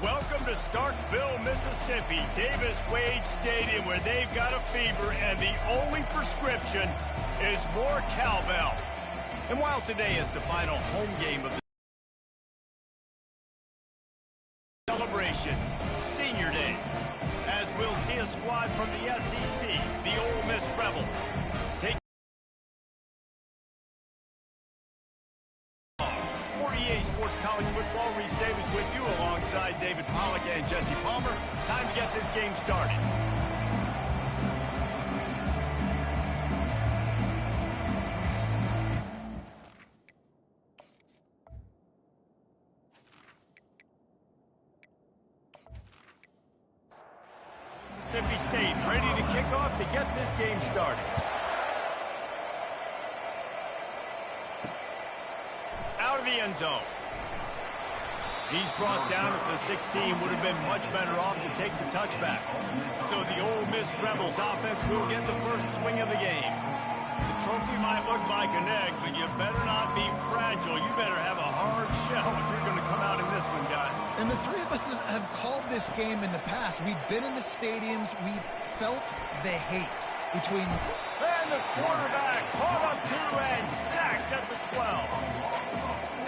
Welcome to Starkville, Mississippi, Davis-Wade Stadium, where they've got a fever, and the only prescription is more cowbell. And while today is the final home game of the celebration, Senior Day, as we'll see a squad from the SEC, the Ole Miss Rebels, take 48 Sports College Football. Reese Davis with you alongside David Pollack and Jesse Palmer. Time to get this game started. Mississippi State ready to kick off to get this game started. Out of the end zone. He's brought down at the 16. Would have been much better off to take the touchback. So the Ole Miss Rebels offense will get the first swing of the game. The trophy might look like an egg, but you better not be fragile. You better have a hard shell if you're going to come out in this one, guys. And the three of us have called this game in the past. We've been in the stadiums. We've felt the hate between... And the quarterback caught up to and sacked at the 12.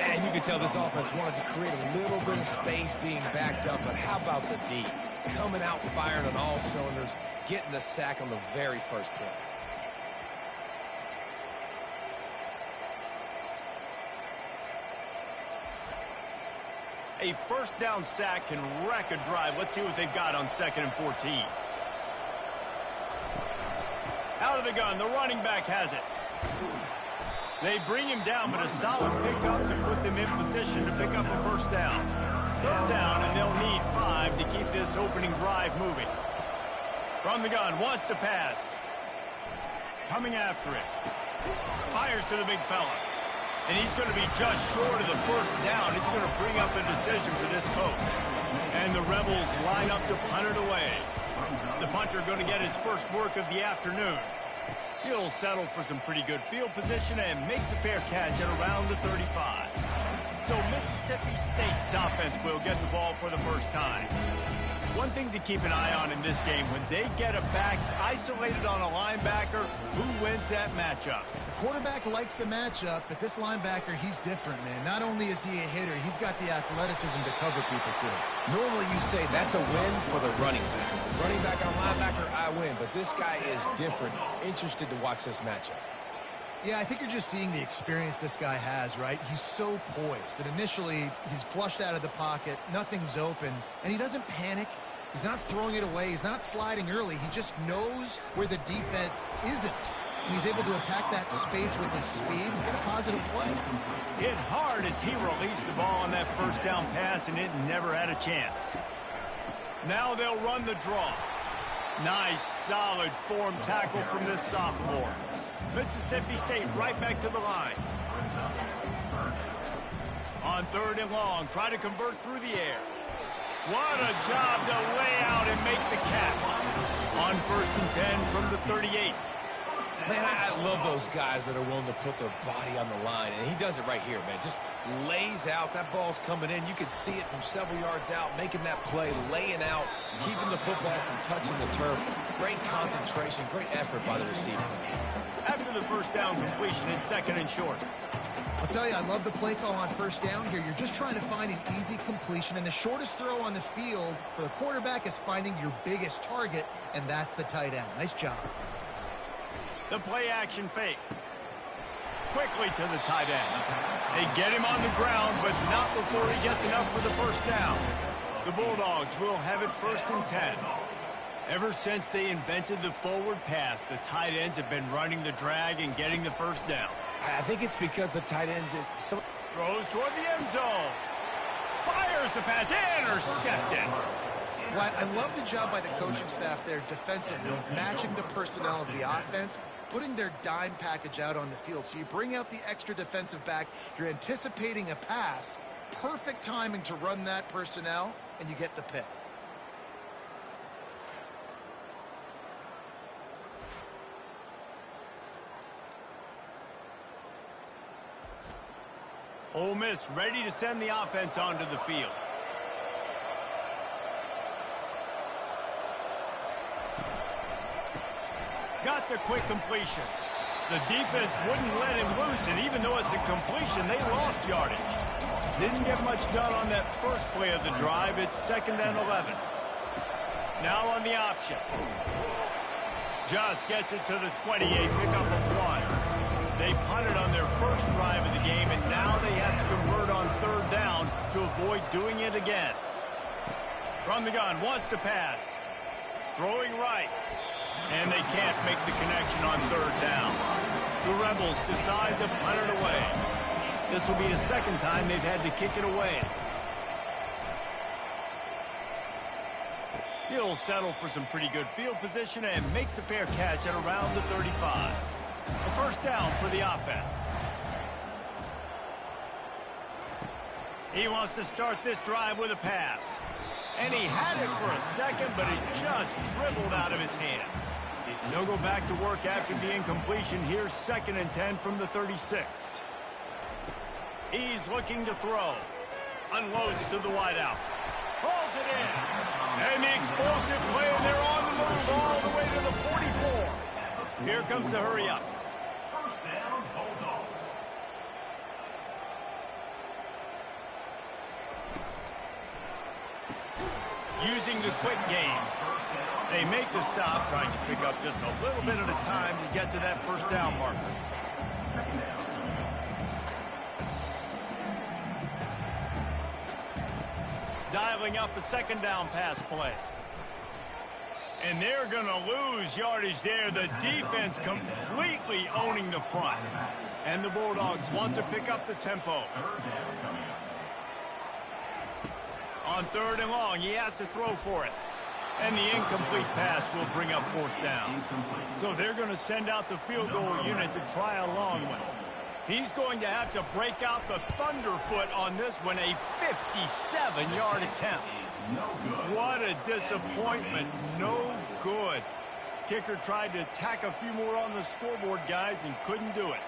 And you can tell this offense wanted to create a little bit of space being backed up, but how about the D? Coming out firing on all cylinders, getting the sack on the very first play. A first down sack can wreck a drive. Let's see what they've got on 2nd and 14. Out of the gun, the running back has it. They bring him down, but a solid pickup to put them in position to pick up a first down. 3rd down, and they'll need 5 to keep this opening drive moving. From the gun, wants to pass. Coming after it. Fires to the big fella. And he's going to be just short of the first down. It's going to bring up a decision for this coach. And the Rebels line up to punt it away. The punter going to get his first work of the afternoon. He'll settle for some pretty good field position and make the fair catch at around the 35. So Mississippi State's offense will get the ball for the first time. One thing to keep an eye on in this game, when they get a back isolated on a linebacker, who wins that matchup? The quarterback likes the matchup, but this linebacker, he's different, man. Not only is he a hitter, he's got the athleticism to cover people, too. Normally you say that's a win for the running back. The running back on linebacker, I win. But this guy is different. Interested to watch this matchup. Yeah, I think you're just seeing the experience this guy has, right? He's so poised that initially he's flushed out of the pocket, nothing's open, and he doesn't panic. He's not throwing it away. He's not sliding early. He just knows where the defense isn't. And he's able to attack that space with his speed and get a positive play. Hit hard as he released the ball on that first down pass, and it never had a chance. Now they'll run the draw. Nice, solid form tackle from this sophomore. Mississippi State right back to the line. On 3rd and long, try to convert through the air. What a job to lay out and make the catch. On 1st and 10 from the 38. Man, I love those guys that are willing to put their body on the line, and he does it right here, man. Just lays out. That ball's coming in. You can see it from several yards out, making that play, laying out, keeping the football from touching the turf. Great concentration, great effort by the receiver. After the first down completion, it's 2nd and short. I'll tell you, I love the play call on 1st down here. You're just trying to find an easy completion, and the shortest throw on the field for the quarterback is finding your biggest target, and that's the tight end. Nice job. The play-action fake. Quickly to the tight end. They get him on the ground, but not before he gets enough for the first down. The Bulldogs will have it 1st and 10. Ever since they invented the forward pass, the tight ends have been running the drag and getting the first down. I think it's because the tight end just... Throws toward the end zone. Fires the pass. Intercepted. Well, I love the job by the coaching staff there defensively, matching the personnel of the offense, putting their dime package out on the field. So you bring out the extra defensive back, you're anticipating a pass, perfect timing to run that personnel, and you get the pick. Ole Miss ready to send the offense onto the field. Got the quick completion. The defense wouldn't let him loose, and even though it's a completion, they lost yardage. Didn't get much done on that first play of the drive. It's 2nd and 11. Now on the option. Just gets it to the 28, pickup of 1. They punted on their first drive of the game, and now they have to convert on 3rd down to avoid doing it again. From the gun, wants to pass. Throwing right. And they can't make the connection on 3rd down. The Rebels decide to punt it away. This will be the 2nd time they've had to kick it away. He'll settle for some pretty good field position and make the fair catch at around the 35. A 1st down for the offense. He wants to start this drive with a pass. And he had it for a second, but it just dribbled out of his hands. They'll go back to work after the incompletion. Here's 2nd and 10 from the 36. He's looking to throw. Unloads to the wideout. Pulls it in. And the explosive play, and they're on the move all the way to the 44. Here comes the hurry up. First down, Bulldogs. Using the quick game. They make the stop, trying to pick up just a little bit at a time to get to that 1st down marker. Dialing up a 2nd down pass play. And they're going to lose yardage there. The defense completely owning the front. And the Bulldogs want to pick up the tempo. On 3rd and long, he has to throw for it. And the incomplete pass will bring up 4th down. So they're going to send out the field goal unit to try a long one. He's going to have to break out the thunderfoot on this one, a 57-yard attempt. What a disappointment. No good. Kicker tried to tack a few more on the scoreboard, guys, and couldn't do it.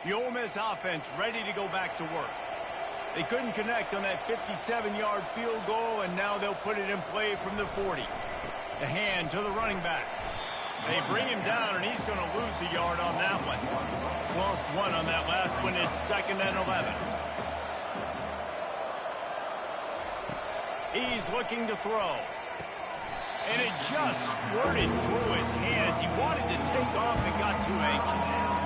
The Ole Miss offense ready to go back to work. They couldn't connect on that 57-yard field goal, and now they'll put it in play from the 40. The hand to the running back. They bring him down, and he's going to lose a yard on that one. Lost 1 on that last one. It's 2nd and 11. He's looking to throw. And it just squirted through his hands. He wanted to take off and got too anxious.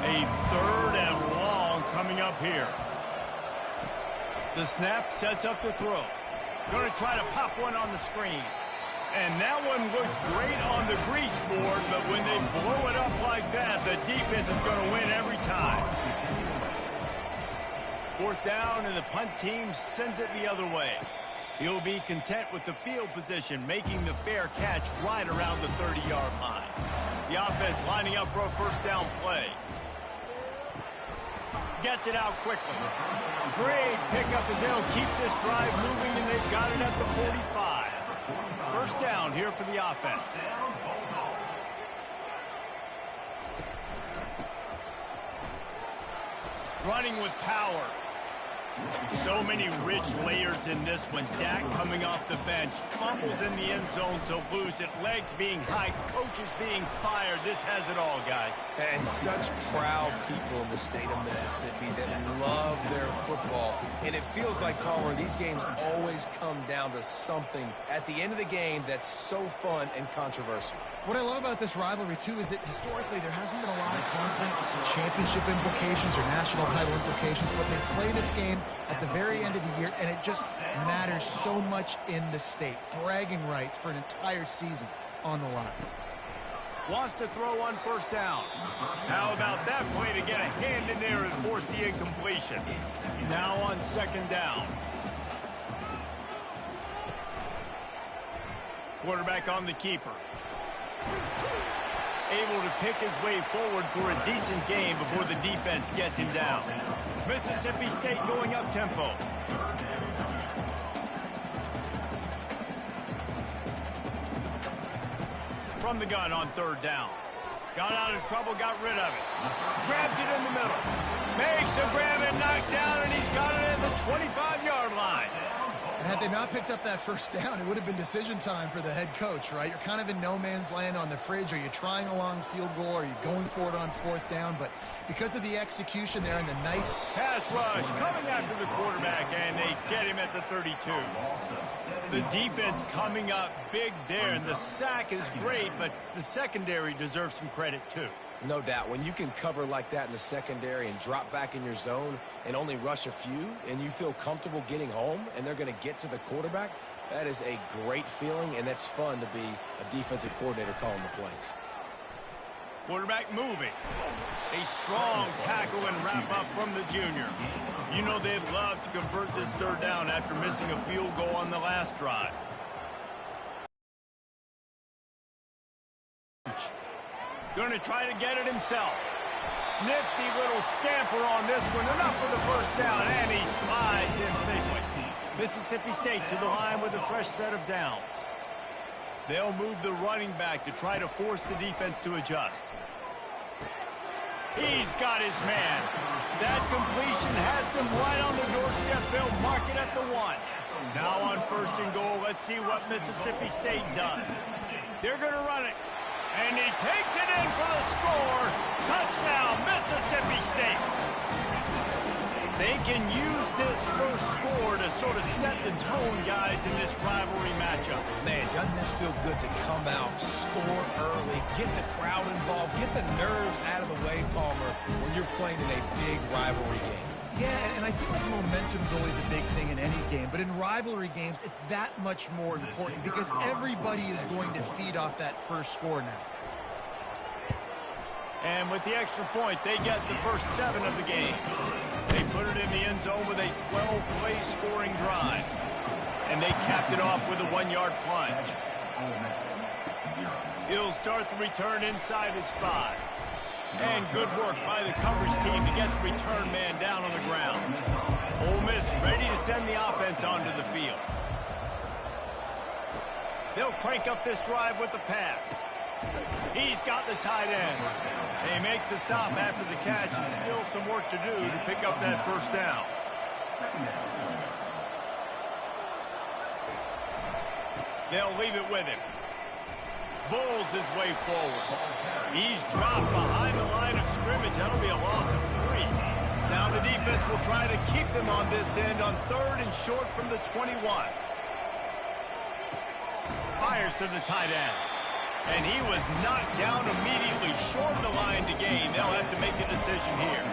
A 3rd and long coming up here. The snap sets up the throw. Going to try to pop one on the screen. And that one looked great on the grease board, but when they blow it up like that, the defense is going to win every time. 4th down, and the punt team sends it the other way. He'll be content with the field position, making the fair catch right around the 30-yard line. The offense lining up for a 1st down play. Gets it out quickly. Great pickup as they'll keep this drive moving, and they've got it at the 45. 1st down here for the offense. Running with power. So many rich layers in this one. Dak coming off the bench. Fumbles in the end zone to lose it. Legs being hiked. Coaches being fired. This has it all, guys. And such proud people in the state of Mississippi that love their football. And it feels like, Palmer, these games always come down to something at the end of the game that's so fun and controversial. What I love about this rivalry, too, is that historically there hasn't been a lot of conference championship implications or national title implications, but they play this game at the very end of the year, and it just matters so much in the state. Bragging rights for an entire season on the line. Wants to throw on 1st down. How about that play to get a hand in there and force the incompletion? Now on 2nd down. Quarterback on the keeper. Able to pick his way forward for a decent game before the defense gets him down. Mississippi State going up tempo. From the gun on third down. Got out of trouble, got rid of it. Grabs it in the middle. Makes the grab and knocked down, and he's got it at the 25-yard line. And had they not picked up that first down, it would have been decision time for the head coach, right? You're kind of in no man's land on the fridge. Are you trying a long field goal? Are you going for it on fourth down? But because of the execution there in the night. Pass rush coming after the quarterback, and they get him at the 32. The defense coming up big there, and the sack is great, but the secondary deserves some credit too. No doubt. When you can cover like that in the secondary and drop back in your zone and only rush a few, and you feel comfortable getting home, and they're going to get to the quarterback, that is a great feeling, and that's fun to be a defensive coordinator calling the plays. Quarterback moving. A strong tackle and wrap up from the junior. You know they'd love to convert this third down after missing a field goal on the last drive. Going to try to get it himself. Nifty little scamper on this one. Enough for the first down, and he slides in safely. Mississippi State to the line with a fresh set of downs. They'll move the running back to try to force the defense to adjust. He's got his man. That completion has them right on the doorstep. They'll mark it at the 1. Now on first and goal, let's see what Mississippi State does. They're going to run it. And he takes it in for the score. Touchdown, Mississippi State. They can use this first score to sort of set the tone, guys, in this rivalry matchup. Man, doesn't this feel good to come out, score early, get the crowd involved, get the nerves out of the way, Palmer, when you're playing in a big rivalry game. Yeah, and I feel like momentum's always a big thing in any game, but in rivalry games, it's that much more important because everybody is going to feed off that first score now. And with the extra point, they get the first 7 of the game. They put it in the end zone with a 12-play scoring drive. And they capped it off with a 1-yard plunge. He'll start the return inside his 5. And good work by the coverage team to get the return man down on the ground. Ole Miss ready to send the offense onto the field. They'll crank up this drive with the pass. He's got the tight end. They make the stop after the catch, and still some work to do to pick up that first down. They'll leave it with him. Bulls his way forward. He's dropped behind the line of scrimmage. That'll be a loss of 3. Now the defense will try to keep them on this end on third and short from the 21. Fires to the tight end. And he was knocked down immediately short of the line to gain. They'll have to make a decision here.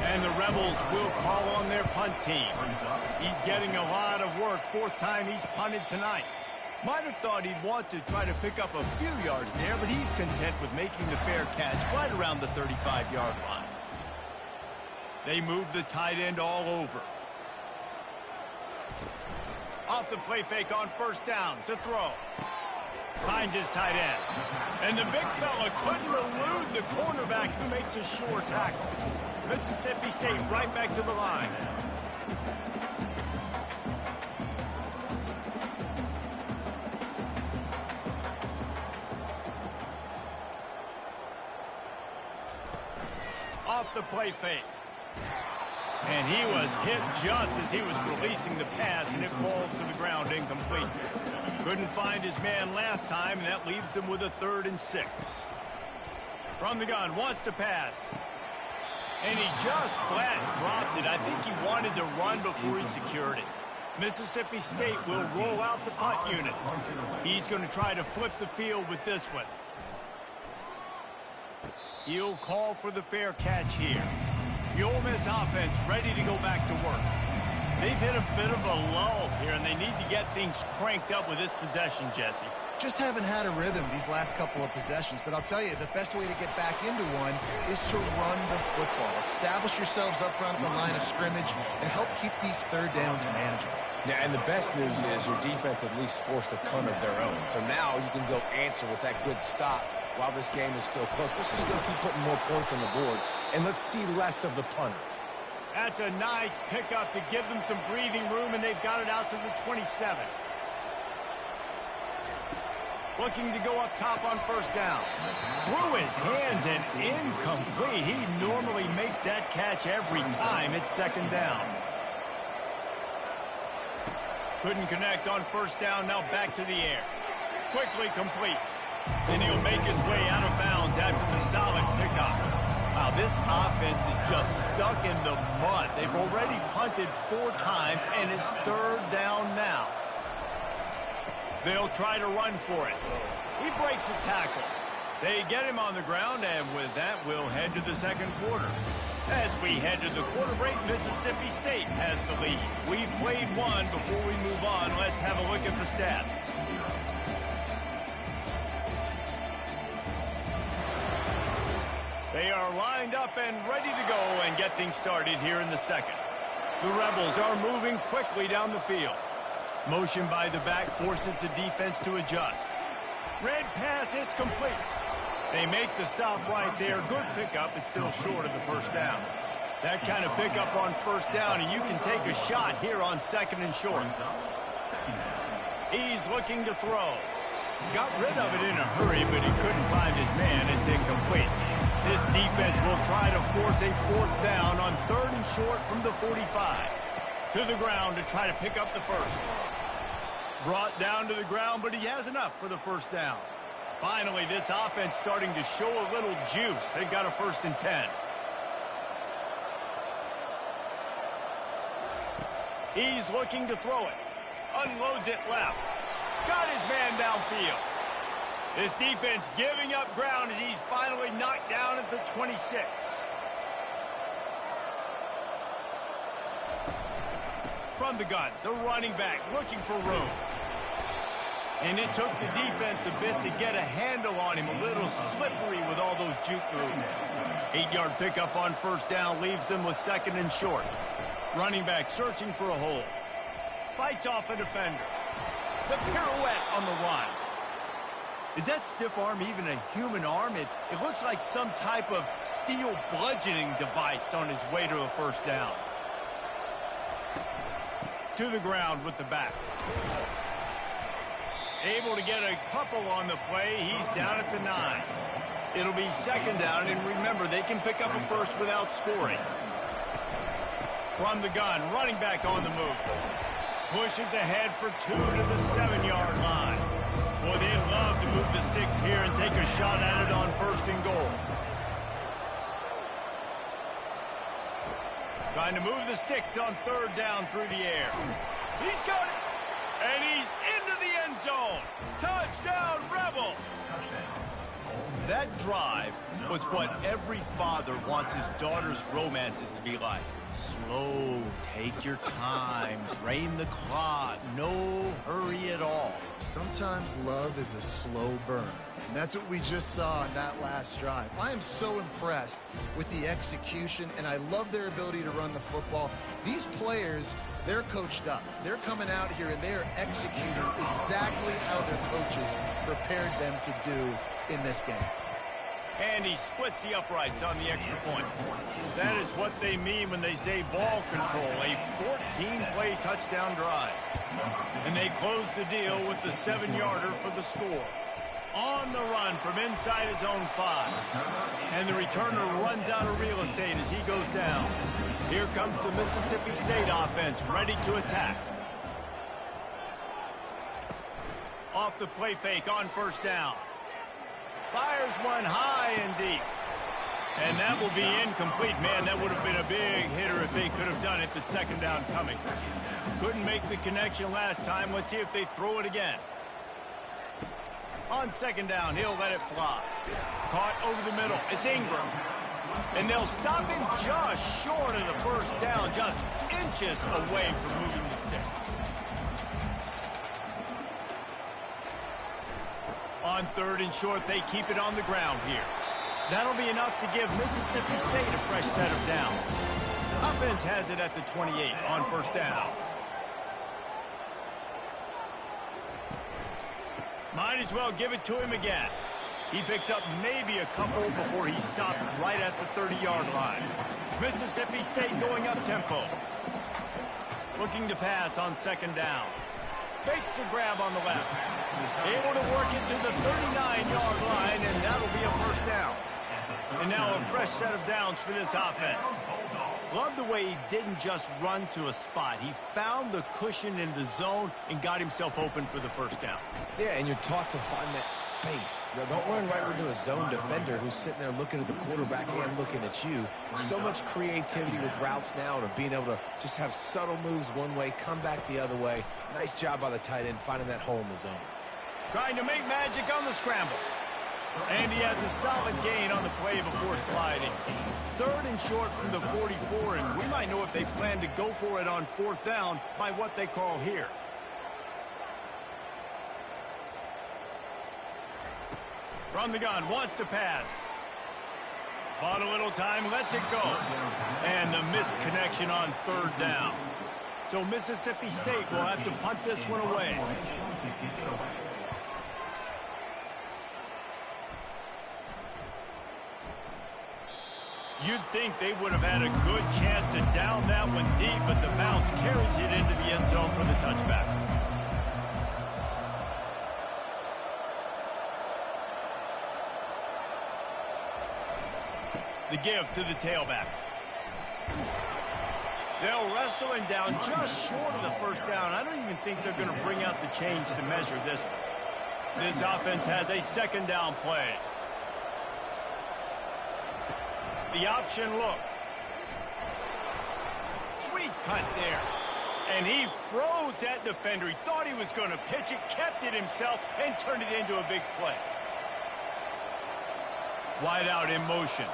And the Rebels will call on their punt team. He's getting a lot of work. 4th time he's punted tonight. Might have thought he'd want to try to pick up a few yards there, but he's content with making the fair catch right around the 35-yard line. They move the tight end all over. Off the play fake on first down to throw. Finds his tight end. And the big fella couldn't elude the cornerback who makes a sure tackle. Mississippi State right back to the line. Off the play fake. And he was hit just as he was releasing the pass, and it falls to the ground incomplete. Couldn't find his man last time, and that leaves him with a 3rd and 6. From the gun, wants to pass. And he just flat dropped it. I think he wanted to run before he secured it. Mississippi State will roll out the punt unit. He's going to try to flip the field with this one. He'll call for the fair catch here. The Ole Miss offense ready to go back to work. They've hit a bit of a lull here, and they need to get things cranked up with this possession, Jesse. Just haven't had a rhythm these last couple of possessions, but I'll tell you, the best way to get back into one is to run the football. Establish yourselves up front at the line of scrimmage and help keep these third downs manageable. Yeah, and the best news is your defense at least forced a punt of their own. So now you can go answer with that good stop while this game is still close. Let's just go keep putting more points on the board, and let's see less of the punter. That's a nice pickup to give them some breathing room, and they've got it out to the 27. Looking to go up top on first down. Through his hands and incomplete. He normally makes that catch every time it's second down. Couldn't connect on first down. Now back to the air. Quickly complete. And he'll make his way out of bounds after the solid pickup. Wow, this offense is just stuck in the mud. They've already punted 4 times, and it's third down now. They'll try to run for it. He breaks a tackle. They get him on the ground, and with that, we'll head to the second quarter. As we head to the quarter break, Mississippi State has the lead. We've played one. Before we move on, let's have a look at the stats. They are lined up and ready to go and get things started here in the second. The Rebels are moving quickly down the field. Motion by the back forces the defense to adjust. Red pass, it's complete. They make the stop right there. Good pickup. It's still short of the first down. That kind of pickup on first down, and you can take a shot here on second and short. He's looking to throw. Got rid of it in a hurry, but he couldn't find his man. It's incomplete. This defense will try to force a fourth down on third and short from the 45. To the ground to try to pick up the first. Brought down to the ground, but he has enough for the first down. Finally, this offense starting to show a little juice. They've got a 1st and 10. He's looking to throw it. Unloads it left. Got his man downfield. This defense giving up ground as he's finally knocked down at the 26. From the gun, the running back looking for room. And it took the defense a bit to get a handle on him. A little slippery with all those juke moves. 8-yard pickup on first down leaves them with second and short. Running back searching for a hole. Fights off a defender. The pirouette on the run. Is that stiff arm even a human arm? It looks like some type of steel bludgeoning device on his way to a first down. To the ground with the back. Able to get a couple on the play. He's down at the 9. It'll be second down, and remember, they can pick up a first without scoring. From the gun, running back on the move. Pushes ahead for 2 to the 7-yard line. Boy, they'd love to move the sticks here and take a shot at it on first and goal. Trying to move the sticks on third down through the air. He's got it. And he's into the end zone. Touchdown, Rebels. That drive was what every father wants his daughter's romances to be like. Slow, take your time, drain the clock, no hurry at all. Sometimes love is a slow burn. And that's what we just saw in that last drive. I am so impressed with the execution, and I love their ability to run the football. These players, they're coached up. They're coming out here, and they're executing exactly how their coaches prepared them to do in this game. And he splits the uprights on the extra point. That is what they mean when they say ball control, a 14-play touchdown drive. And they close the deal with the 7-yarder for the score. On the run from inside his own 5. And the returner runs out of real estate as he goes down. Here comes the Mississippi State offense ready to attack. Off the play fake on first down. Fires one high and deep. And that will be incomplete. Man, that would have been a big hitter if they could have done it, but second down coming. Couldn't make the connection last time. Let's see if they throw it again. On second down, he'll let it fly. Caught over the middle. It's Ingram. And they'll stop him just short of the first down, just inches away from moving the sticks. On third and short, they keep it on the ground here. That'll be enough to give Mississippi State a fresh set of downs. Offense has it at the 28 on first down. Might as well give it to him again. He picks up maybe a couple before he stopped right at the 30-yard line. Mississippi State going up tempo. Looking to pass on second down. Makes the grab on the left. Able to work it to the 39-yard line, and that'll be a first down. And now a fresh set of downs for this offense. Love the way he didn't just run to a spot. He found the cushion in the zone and got himself open for the first down. Yeah, and you're taught to find that space. Now, don't run right into a zone defender who's sitting there looking at the quarterback and looking at you. So much creativity with routes now and of being able to just have subtle moves one way, come back the other way. Nice job by the tight end finding that hole in the zone. Trying to make magic on the scramble. And he has a solid gain on the play before sliding. 3rd and short from the 44, and we might know if they plan to go for it on 4th down by what they call here. From the gun, wants to pass. Bought a little time, lets it go. And the misconnection on 3rd down. So Mississippi State will have to punt this one away. You'd think they would have had a good chance to down that one deep, but the bounce carries it into the end zone for the touchback. The give to the tailback. They'll wrestle him down just short of the first down. I don't even think they're going to bring out the chains to measure this one. This offense has a 2nd down play. The option look. Sweet cut there. And he froze that defender. He thought he was going to pitch it, kept it himself, and turned it into a big play. Wide out in motion.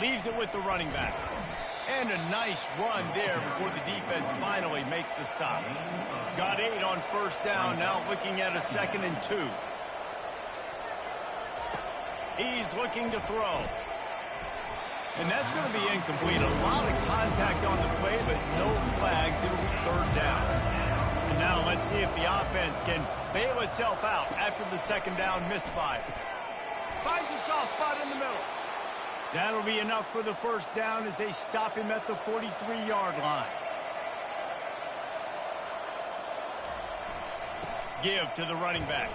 Leaves it with the running back. And a nice run there before the defense finally makes the stop. Got 8 on 1st down, now looking at a 2nd and 2. He's looking to throw. And that's going to be incomplete. A lot of contact on the play, but no flags. It'll be 3rd down. And now let's see if the offense can bail itself out after the 2nd down misfire. Finds a soft spot in the middle. That'll be enough for the 1st down as they stop him at the 43-yard line. Give to the running back.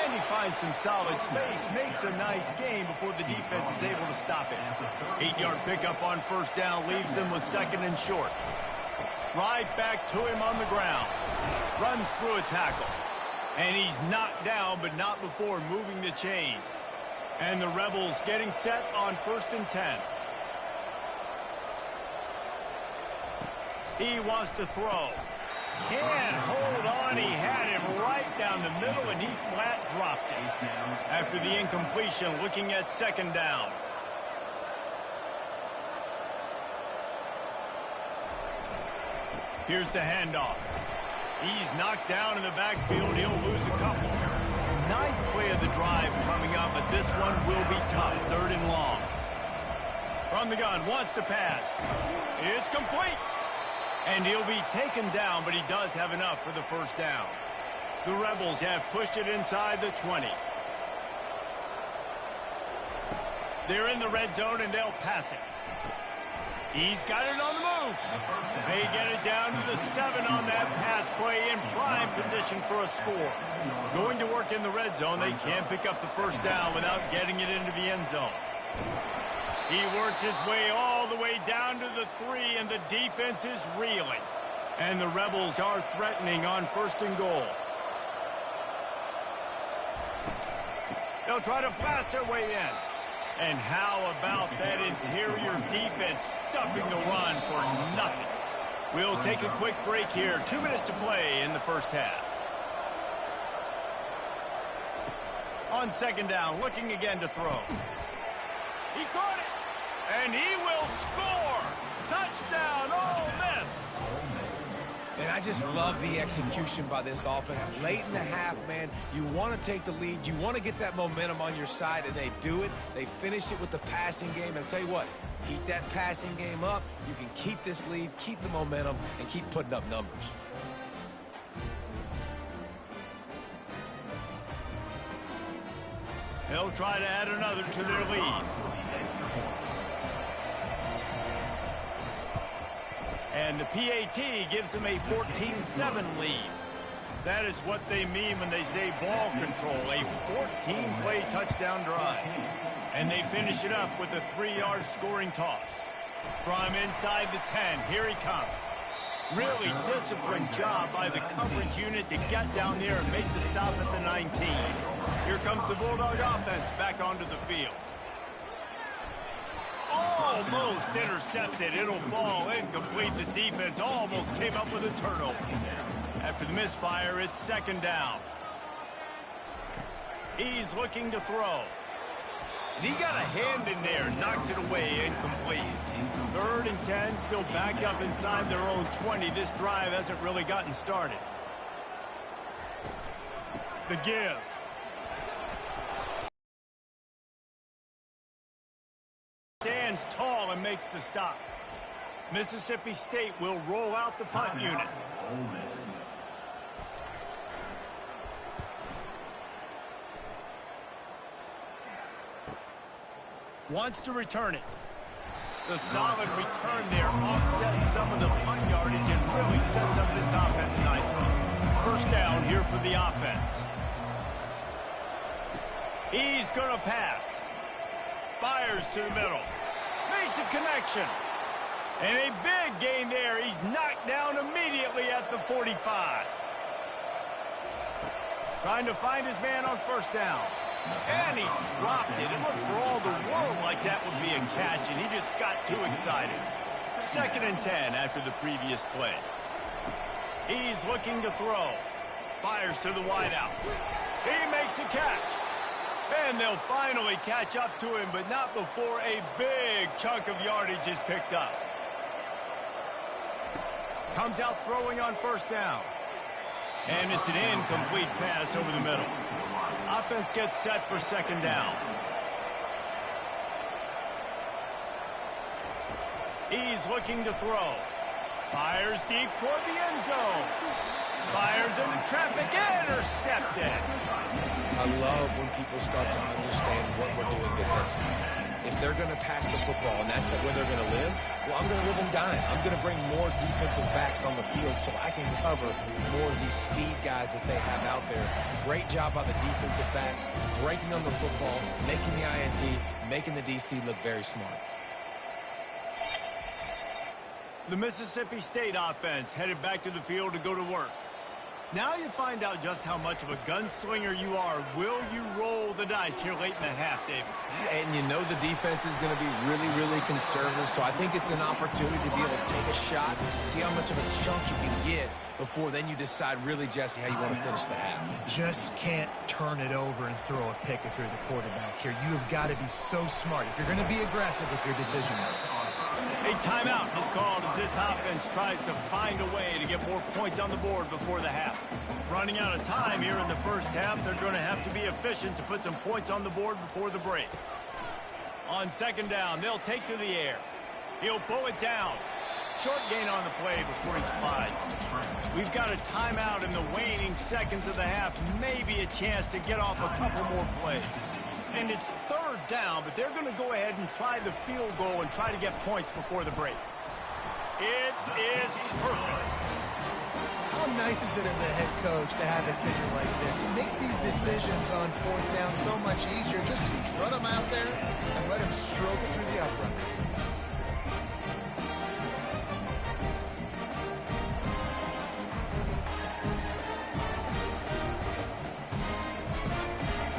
And he finds some solid space, makes a nice gain before the defense is able to stop it. 8-yard pickup on 1st down leaves him with 2nd and short. Right back to him on the ground. Runs through a tackle. And he's knocked down, but not before moving the chains. And the Rebels getting set on 1st and 10. He wants to throw. Can't hold on. He had him right down the middle, and he flat dropped it. After the incompletion, looking at 2nd down. Here's the handoff. He's knocked down in the backfield. He'll lose a couple. 9th play of the drive coming up, but this one will be tough. 3rd and long. From the gun, wants to pass. It's complete. And he'll be taken down, but he does have enough for the 1st down. The Rebels have pushed it inside the 20. They're in the red zone, and they'll pass it. He's got it on the move. They get it down to the 7 on that pass play in prime position for a score. Going to work in the red zone, they can't pick up the 1st down without getting it into the end zone. He works his way all the way down to the 3, and the defense is reeling. And the Rebels are threatening on 1st and goal. They'll try to blast their way in. And how about that interior defense stuffing the run for nothing? We'll take a quick break here. 2 minutes to play in the 1st half. On 2nd down, looking again to throw. He caught it. And he will score! Touchdown, Ole Miss! And I just love the execution by this offense. Late in the half, man, you want to take the lead. You want to get that momentum on your side, and they do it. They finish it with the passing game. And I'll tell you what, keep that passing game up. You can keep this lead, keep the momentum, and keep putting up numbers. They'll try to add another to their lead. And the PAT gives them a 14-7 lead. That is what they mean when they say ball control, a 14-play touchdown drive. And they finish it up with a 3-yard scoring toss. From inside the 10, here he comes. Really disciplined job by the coverage unit to get down there and make the stop at the 19. Here comes the Bulldog offense back onto the field. Almost intercepted. It'll fall incomplete. The defense almost came up with a turnover. After the misfire, it's second down. He's looking to throw. And he got a hand in there, knocks it away, incomplete. 3rd and 10, still back up inside their own 20. This drive hasn't really gotten started. The give. Stands tall and makes the stop. Mississippi State will roll out the punt unit. Wants to return it. The solid return there offsets some of the punt yardage and really sets up this offense nicely. First down here for the offense. He's going to pass. Fires to the middle. Makes a connection. And a big gain there. He's knocked down immediately at the 45. Trying to find his man on first down. And he dropped it. It looked for all the world like that would be a catch, and he just got too excited. 2nd and 10 after the previous play. He's looking to throw. Fires to the wideout. He makes a catch. And they'll finally catch up to him, but not before a big chunk of yardage is picked up. Comes out throwing on first down. And it's an incomplete pass over the middle. Offense gets set for second down. He's looking to throw. Fires deep toward the end zone. Fires into traffic. Intercepted. I love when people start to understand what we're doing defensively. If they're going to pass the football and that's where they're going to live, well, I'm going to live and dime. I'm going to bring more defensive backs on the field so I can cover more of these speed guys that they have out there. Great job by the defensive back, breaking on the football, making the INT, making the DC look very smart. The Mississippi State offense headed back to the field to go to work. Now you find out just how much of a gunslinger you are. Will you roll the dice here late in the half, David? And you know the defense is going to be really, really conservative, so I think it's an opportunity to be able to take a shot, see how much of a chunk you can get before then you decide really, Jesse, how you want to finish the half. Just can't turn it over and throw a pick if you're the quarterback here. You have got to be so smart if you're going to be aggressive with your decision making. A timeout is called as this offense tries to find a way to get more points on the board before the half. Running out of time here in the first half, they're going to have to be efficient to put some points on the board before the break. On second down, they'll take to the air. He'll pull it down. Short gain on the play before he slides. We've got a timeout in the waning seconds of the half. Maybe a chance to get off a couple more plays. And it's third down, but they're going to go ahead and try the field goal and try to get points before the break. It is perfect. How nice is it as a head coach to have a kicker like this? It makes these decisions on fourth down so much easier. Just strut him out there and let him stroke it through the uprights.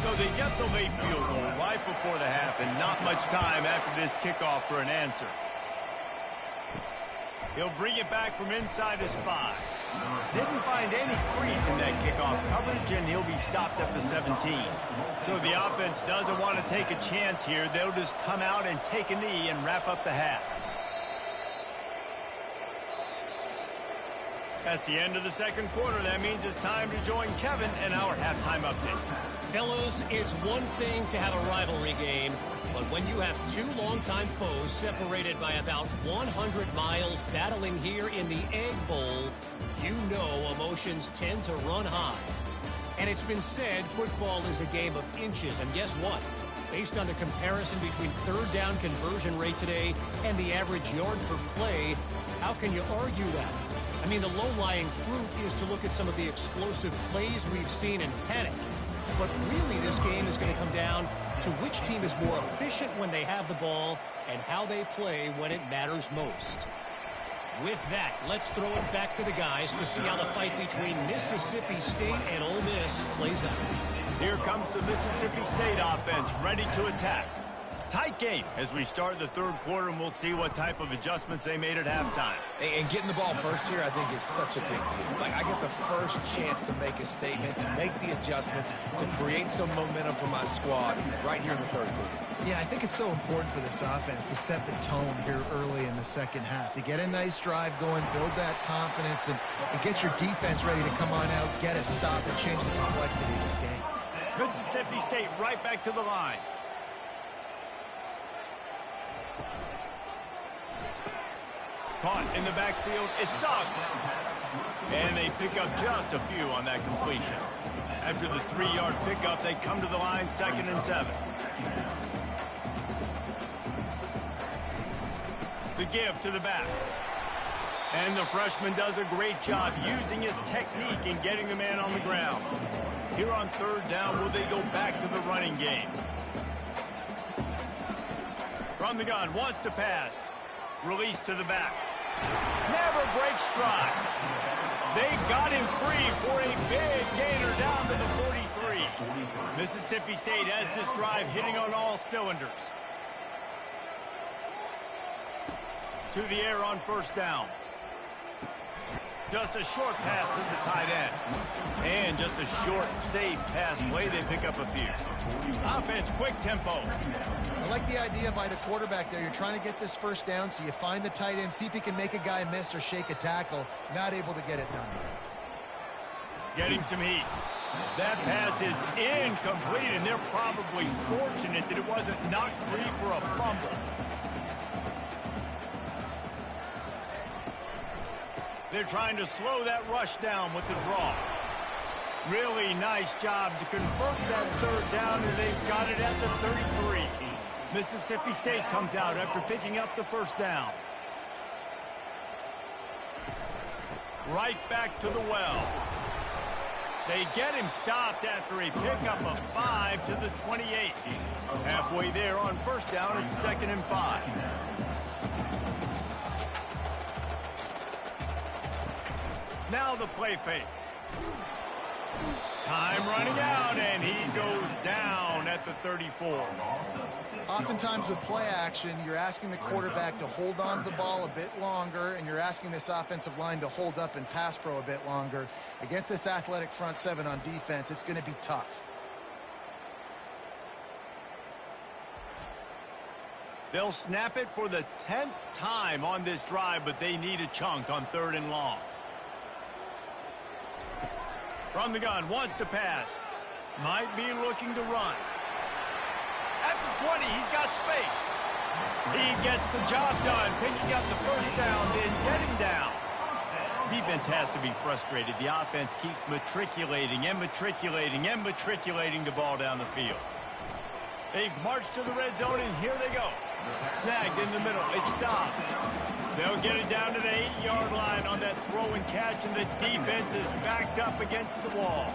So they get the late field goal right before the half, and not much time after this kickoff for an answer. He'll bring it back from inside his 5. Didn't find any crease in that kickoff coverage, and he'll be stopped at the 17. So the offense doesn't want to take a chance here. They'll just come out and take a knee and wrap up the half. That's the end of the second quarter. That means it's time to join Kevin and our halftime update. Fellas, it's one thing to have a rivalry game, but when you have two longtime foes separated by about 100 miles battling here in the Egg Bowl, you know emotions tend to run high. And it's been said football is a game of inches, and guess what? Based on the comparison between third down conversion rate today and the average yard per play, how can you argue that? I mean, the low-lying fruit is to look at some of the explosive plays we've seen and panic. But really, this game is going to come down to which team is more efficient when they have the ball and how they play when it matters most. With that, let's throw it back to the guys to see how the fight between Mississippi State and Ole Miss plays out. Here comes the Mississippi State offense, ready to attack. Tight game as we start the third quarter, and we'll see what type of adjustments they made at halftime. And getting the ball first here, I think, is such a big deal. Like, I get the first chance to make a statement, to make the adjustments, to create some momentum for my squad right here in the third quarter. Yeah, I think it's so important for this offense to set the tone here early in the second half, to get a nice drive going, build that confidence, and get your defense ready to come on out, get a stop, and change the complexity of this game. Mississippi State right back to the line. Caught in the backfield, it's Suggs. And they pick up just a few on that completion. After the 3-yard pickup, they come to the line, 2nd and 7. The give to the back. And the freshman does a great job using his technique and getting the man on the ground. Here on 3rd down, will they go back to the running game? From the gun, wants to pass. Release to the back. Never breaks stride. They got him free for a big gainer down to the 43. Mississippi State has this drive hitting on all cylinders. To the air on 1st down. Just a short pass to the tight end. And just a short, safe pass play. They pick up a few. Offense, quick tempo. I like the idea by the quarterback there. You're trying to get this 1st down, so you find the tight end, see if he can make a guy miss or shake a tackle. Not able to get it done. Getting some heat. That pass is incomplete, and they're probably fortunate that it wasn't knocked free for a fumble. They're trying to slow that rush down with the draw. Really nice job to convert that 3rd down, and they've got it at the 33. Mississippi State comes out after picking up the 1st down. Right back to the well. They get him stopped after a pickup of 5 to the 28. Halfway there on 1st down, it's 2nd and 5. Now the play fake. Time running out, and he goes down at the 34. Oftentimes with play action, you're asking the quarterback to hold on to the ball a bit longer, and you're asking this offensive line to hold up and pass pro a bit longer. Against this athletic front 7 on defense, it's going to be tough. They'll snap it for the 10th time on this drive, but they need a chunk on 3rd and long. From the gun, wants to pass. Might be looking to run. At the 20, he's got space. He gets the job done, picking up the 1st down, then getting down. Defense has to be frustrated. The offense keeps matriculating and matriculating and matriculating the ball down the field. They've marched to the red zone, and here they go. Snagged in the middle. It's stopped. They'll get it down to the 8-yard line on that throw and catch, and the defense is backed up against the wall.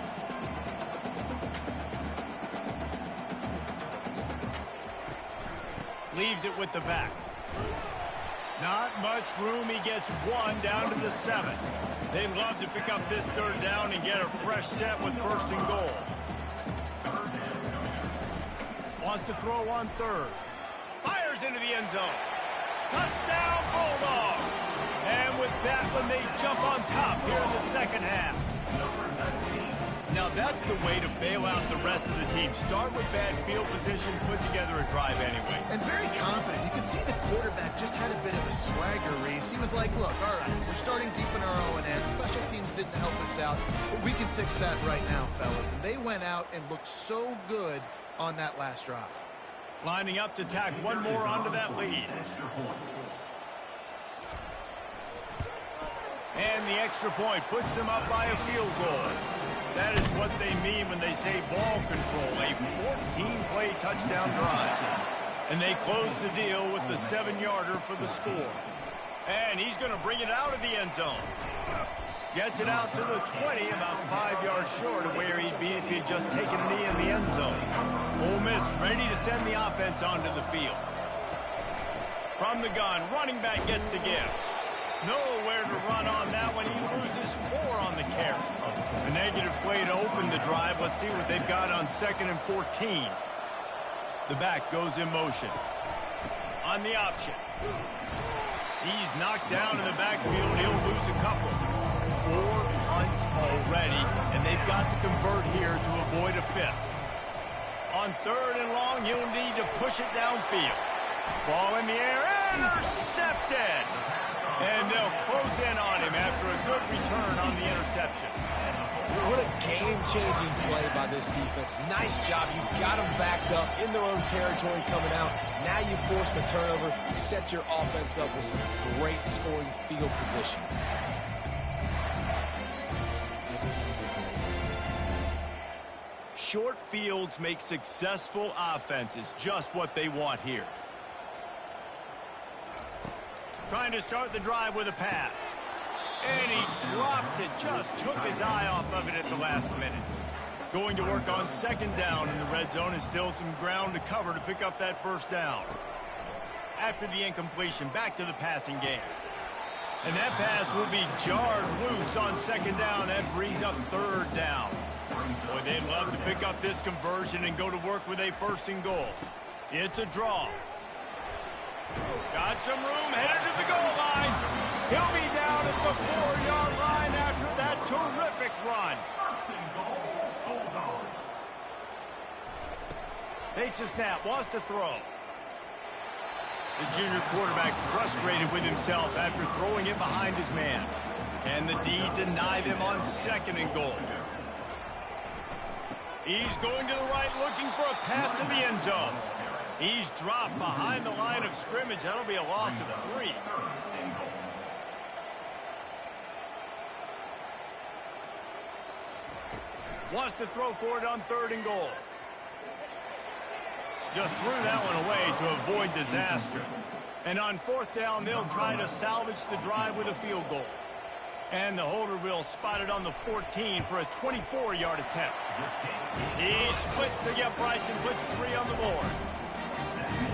Leaves it with the back. Not much room. He gets 1 down to the 7. They'd love to pick up this 3rd down and get a fresh set with 1st and goal. Wants to throw on 3rd. Fires into the end zone. Touchdown, Bulldogs! And with that one, they jump on top here in the 2nd half. Now, that's the way to bail out the rest of the team. Start with bad field position, put together a drive anyway. And very confident. You can see the quarterback just had a bit of a swagger, Reese. He was like, look, all right, we're starting deep in our own end. Special teams didn't help us out, but we can fix that right now, fellas. And they went out and looked so good on that last drive. Lining up to tack one more onto that lead. And the extra point puts them up by a field goal. That is what they mean when they say ball control, a 14-play touchdown drive. And they close the deal with the 7-yarder for the score. And he's going to bring it out of the end zone. Gets it out to the 20, about 5 yards short of where he'd be if he had just taken a knee in the end zone. Ole Miss ready to send the offense onto the field. From the gun, running back gets to give. Nowhere to run on that one. He loses 4 on the carry. A negative play to open the drive. Let's see what they've got on 2nd and 14. The back goes in motion. On the option. He's knocked down in the backfield. He'll lose a couple. 4 punts already, and they've got to convert here to avoid a 5th. On 3rd and long, he'll need to push it downfield. Ball in the air, intercepted! And they'll close in on him after a good return on the interception. What a game-changing play by this defense. Nice job. You've got them backed up in their own territory coming out. Now you force the turnover, set your offense up with some great scoring field position. Short fields make successful offenses just what they want here. Trying to start the drive with a pass. And he drops it. Just took his eye off of it at the last minute. Going to work on 2nd down in the red zone, and still some ground to cover to pick up that 1st down. After the incompletion, back to the passing game. And that pass will be jarred loose on 2nd down. That brings up 3rd down. Boy, they'd love to pick up this conversion and go to work with a 1st and goal. It's a draw. Got some room, headed to the goal line. He'll be down at the 4-yard line after that terrific run. First and goal, Bulldogs. Takes a snap, wants to throw. The junior quarterback frustrated with himself after throwing it behind his man. And the D deny them on 2nd and goal. He's going to the right, looking for a path to the end zone. He's dropped behind the line of scrimmage. That'll be a loss of 3. Wants to throw for it on 3rd and goal. Just threw that one away to avoid disaster. And on 4th down, they'll try to salvage the drive with a field goal. And the holder will spot it on the 14 for a 24-yard attempt. He splits the uprights and puts 3 on the board.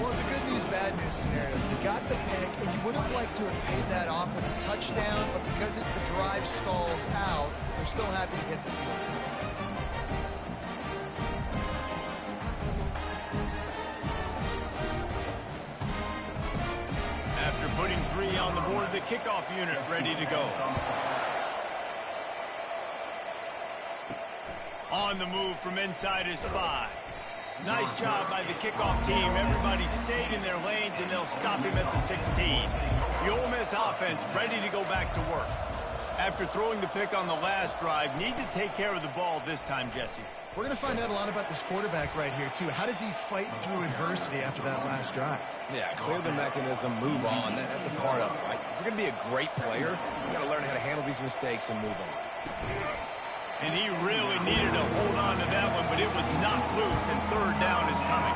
Well, it's a good news, bad news scenario. You got the pick, and you would have liked to have paid that off with a touchdown, but because the drive stalls out, they're still happy to get the field. After putting 3 on the board, the kickoff unit ready to go. On the move from inside his 5. Nice job by the kickoff team. Everybody stayed in their lanes, and they'll stop him at the 16. The Ole Miss offense ready to go back to work. After throwing the pick on the last drive, need to take care of the ball this time, Jesse. We're going to find out a lot about this quarterback right here, too. How does he fight through adversity after that last drive? Yeah, clear the mechanism, move on. That's a part of it, right? If you're going to be a great player, you got to learn how to handle these mistakes and move on. And he really needed to hold on to that one, but it was knocked loose, and 3rd down is coming.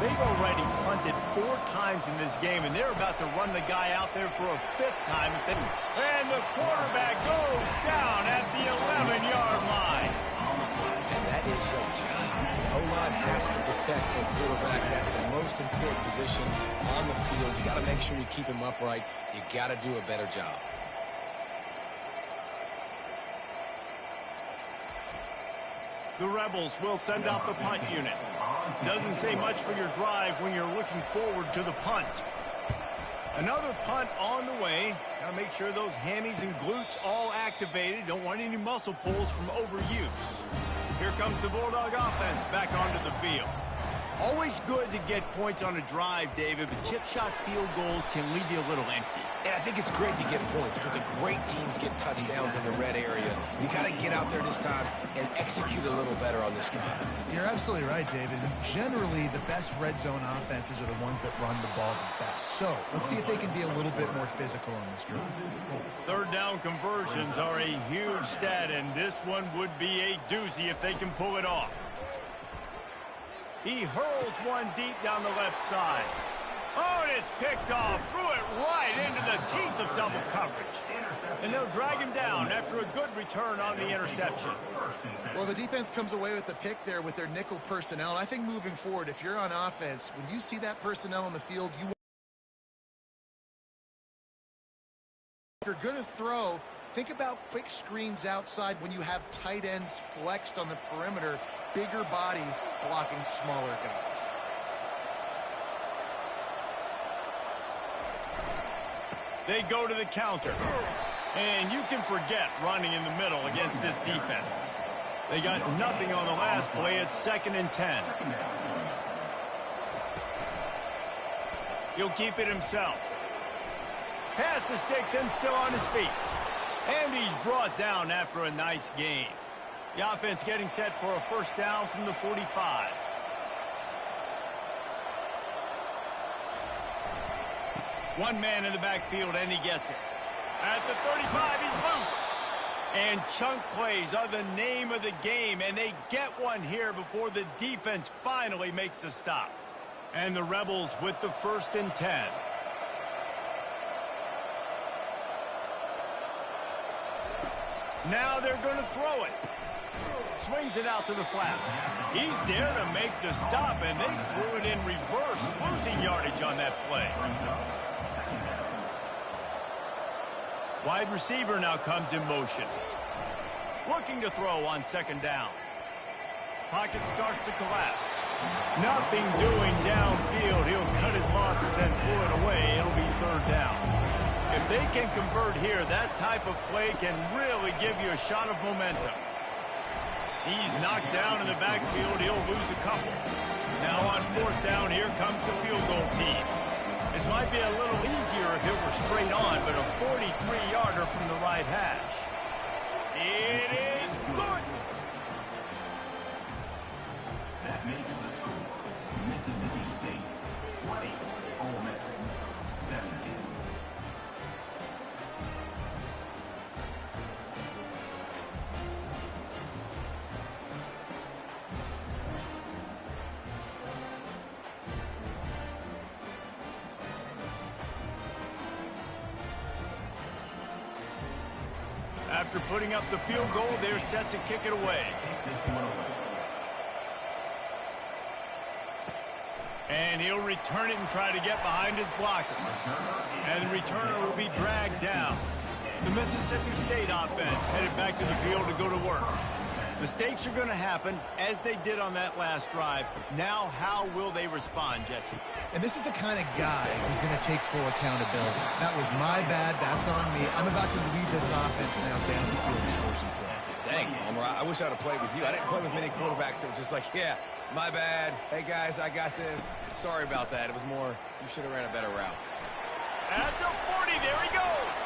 They've already punted 4 times in this game, and they're about to run the guy out there for a 5th time. And the quarterback goes down at the 11-yard line. And that is your job. The O-line has to protect the quarterback. That's the most important position on the field. You got to make sure you keep him upright. You got to do a better job. The Rebels will send out the punt unit. Doesn't say much for your drive when you're looking forward to the punt. Another punt on the way. Got to make sure those hammies and glutes all activated. Don't want any muscle pulls from overuse. Here comes the Bulldog offense back onto the field. Always good to get points on a drive, David, but chip shot field goals can leave you a little empty. And I think it's great to get points, but the great teams get touchdowns in the red area. You got to get out there this time and execute a little better on this drive. You're absolutely right, David. Generally, the best red zone offenses are the ones that run the ball the best. So let's see if they can be a little bit more physical on this drive. 3rd down conversions are a huge stat, and this one would be a doozy if they can pull it off. He hurls one deep down the left side. Oh, and it's picked off. Threw it right into the teeth of double coverage. And they'll drag him down after a good return on the interception. Well, the defense comes away with the pick there with their nickel personnel. I think moving forward, if you're on offense, when you see that personnel on the field, if you're going to throw, think about quick screens outside when you have tight ends flexed on the perimeter, bigger bodies blocking smaller guys. They go to the counter. And you can forget running in the middle against this defense. They got nothing on the last play. It's 2nd and 10. He'll keep it himself. Pass the sticks and still on his feet. And he's brought down after a nice gain. The offense getting set for a first down from the 45. One man in the backfield, and he gets it. At the 35, he's loose. And chunk plays are the name of the game, and they get one here before the defense finally makes the stop. And the Rebels with the 1st and 10. Now they're going to throw it. Swings it out to the flat. He's there to make the stop, and they threw it in reverse, losing yardage on that play. Wide receiver now comes in motion. Looking to throw on 2nd down. Pocket starts to collapse. Nothing doing downfield. He'll cut his losses and pull it away. It'll be 3rd down. If they can convert here, that type of play can really give you a shot of momentum. He's knocked down in the backfield. He'll lose a couple. Now on 4th down, here comes the field goal team. This might be a little easier if it were straight on, but a 43-yarder from the right hash. It is good. That makes the score Mississippi State 20, Ole Miss 17. After putting up the field goal, they're set to kick it away. And he'll return it and try to get behind his blockers. And the returner will be dragged down. The Mississippi State offense headed back to the field to go to work. Mistakes are going to happen, as they did on that last drive. Now, how will they respond, Jesse? And this is the kind of guy who's going to take full accountability. That was my bad. That's on me. I'm about to lead this offense now down the field and score some points. Dang, Palmer, I wish I would have played with you. I didn't play with many quarterbacks that were just like, yeah, my bad. Hey, guys, I got this. Sorry about that. It was more, you should have ran a better route. At the 40, there he goes.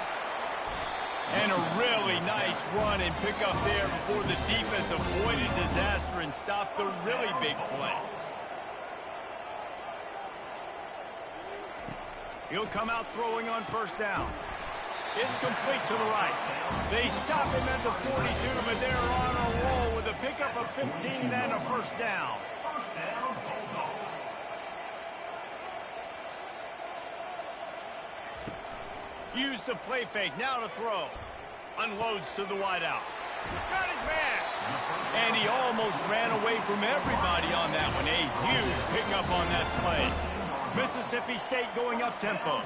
And a really nice run and pick up there before the defense avoided disaster and stopped the really big play. He'll come out throwing on 1st down. It's complete to the right. They stop him at the 42, but they're on a roll with a pickup of 15 and a 1st down. Use the play fake, now to throw. Unloads to the wideout. Got his man. And he almost ran away from everybody on that one. A huge pickup on that play. Mississippi State going up tempo.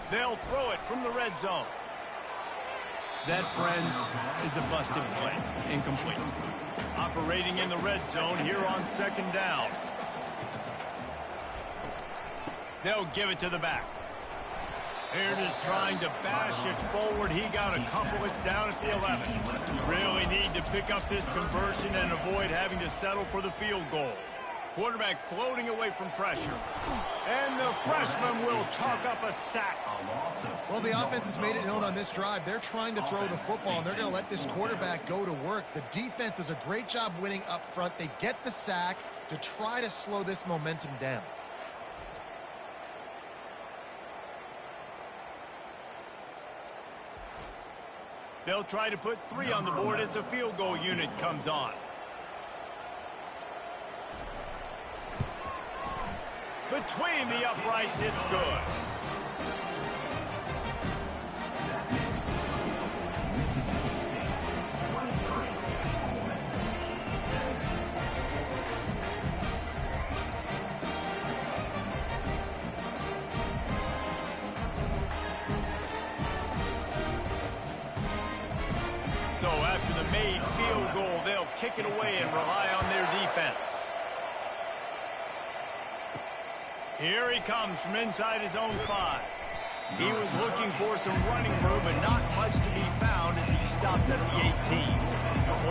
They'll throw it from the red zone. That, friends, is a busted play. Incomplete. Operating in the red zone here on 2nd down. They'll give it to the back. Here it is trying to bash it forward. He got a couple. It's down at the 11. Really need to pick up this conversion and avoid having to settle for the field goal. Quarterback floating away from pressure. And the freshman will chalk up a sack. Well, the offense has made it known on this drive. They're trying to throw the football, and they're going to let this quarterback go to work. The defense does a great job winning up front. They get the sack to try to slow this momentum down. They'll try to put 3 on the board as the field goal unit comes on. Between the uprights, it's good. So after the made field goal, they'll kick it away and rely on their defense. Here he comes from inside his own 5. He was looking for some running room, but not much to be found as he stopped at the 18.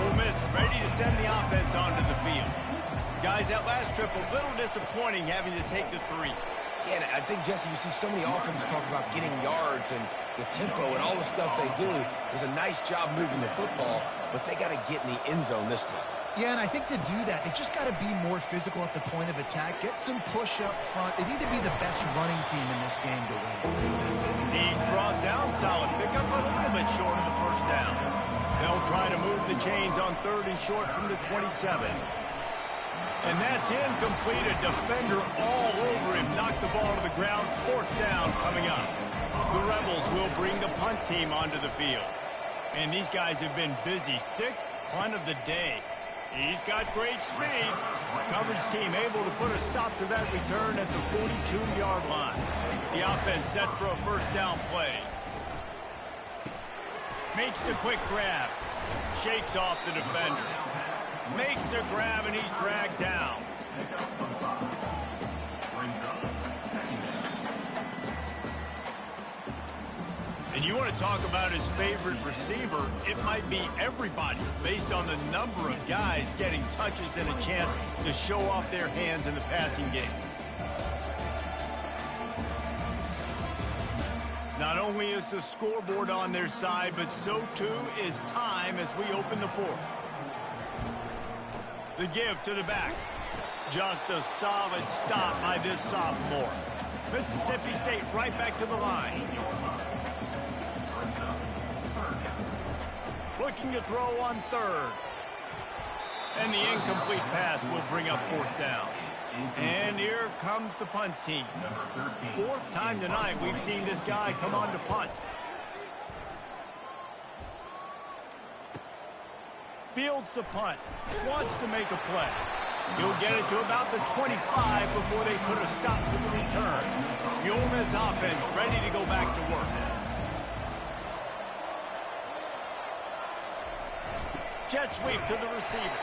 Ole Miss ready to send the offense onto the field. Guys, that last trip a little disappointing having to take the 3. Yeah, and I think, Jesse, you see so many offenses talk about getting yards and the tempo and all the stuff they do. It was a nice job moving the football, but they got to get in the end zone this time. Yeah, and I think to do that, they just got to be more physical at the point of attack, get some push up front. They need to be the best running team in this game to win. He's brought down solid. Pick up a little bit short of the first down. They'll try to move the chains on 3rd and short from the 27. And that's incomplete. A defender all over him. Knocked the ball to the ground. 4th down coming up. The Rebels will bring the punt team onto the field. And these guys have been busy. 6th punt of the day. He's got great speed. Coverage team able to put a stop to that return at the 42-yard line. The offense set for a first down play. Makes the quick grab. Shakes off the defender. Makes the grab, and he's dragged down. And you want to talk about his favorite receiver, it might be everybody based on the number of guys getting touches and a chance to show off their hands in the passing game. Not only is the scoreboard on their side, but so too is time as we open the 4th. The give to the back. Just a solid stop by this sophomore. Mississippi State right back to the line. Looking to throw on 3rd. And the incomplete pass will bring up 4th down. And here comes the punt team. 4th time tonight we've seen this guy come on to punt. Fields the punt. Wants to make a play. He'll get it to about the 25 before they put a stop to the return. The Ole Miss offense ready to go back to work. Jet sweep to the receiver.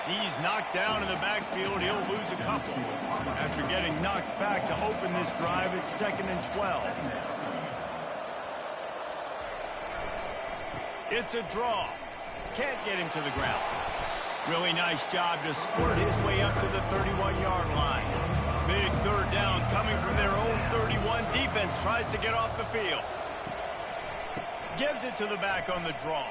He's knocked down in the backfield. He'll lose a couple. After getting knocked back to open this drive, it's 2nd and 12. It's a draw. Can't get him to the ground. Really nice job to squirt his way up to the 31-yard line. Big 3rd down coming from their own 31. Defense tries to get off the field. Gives it to the back on the draw.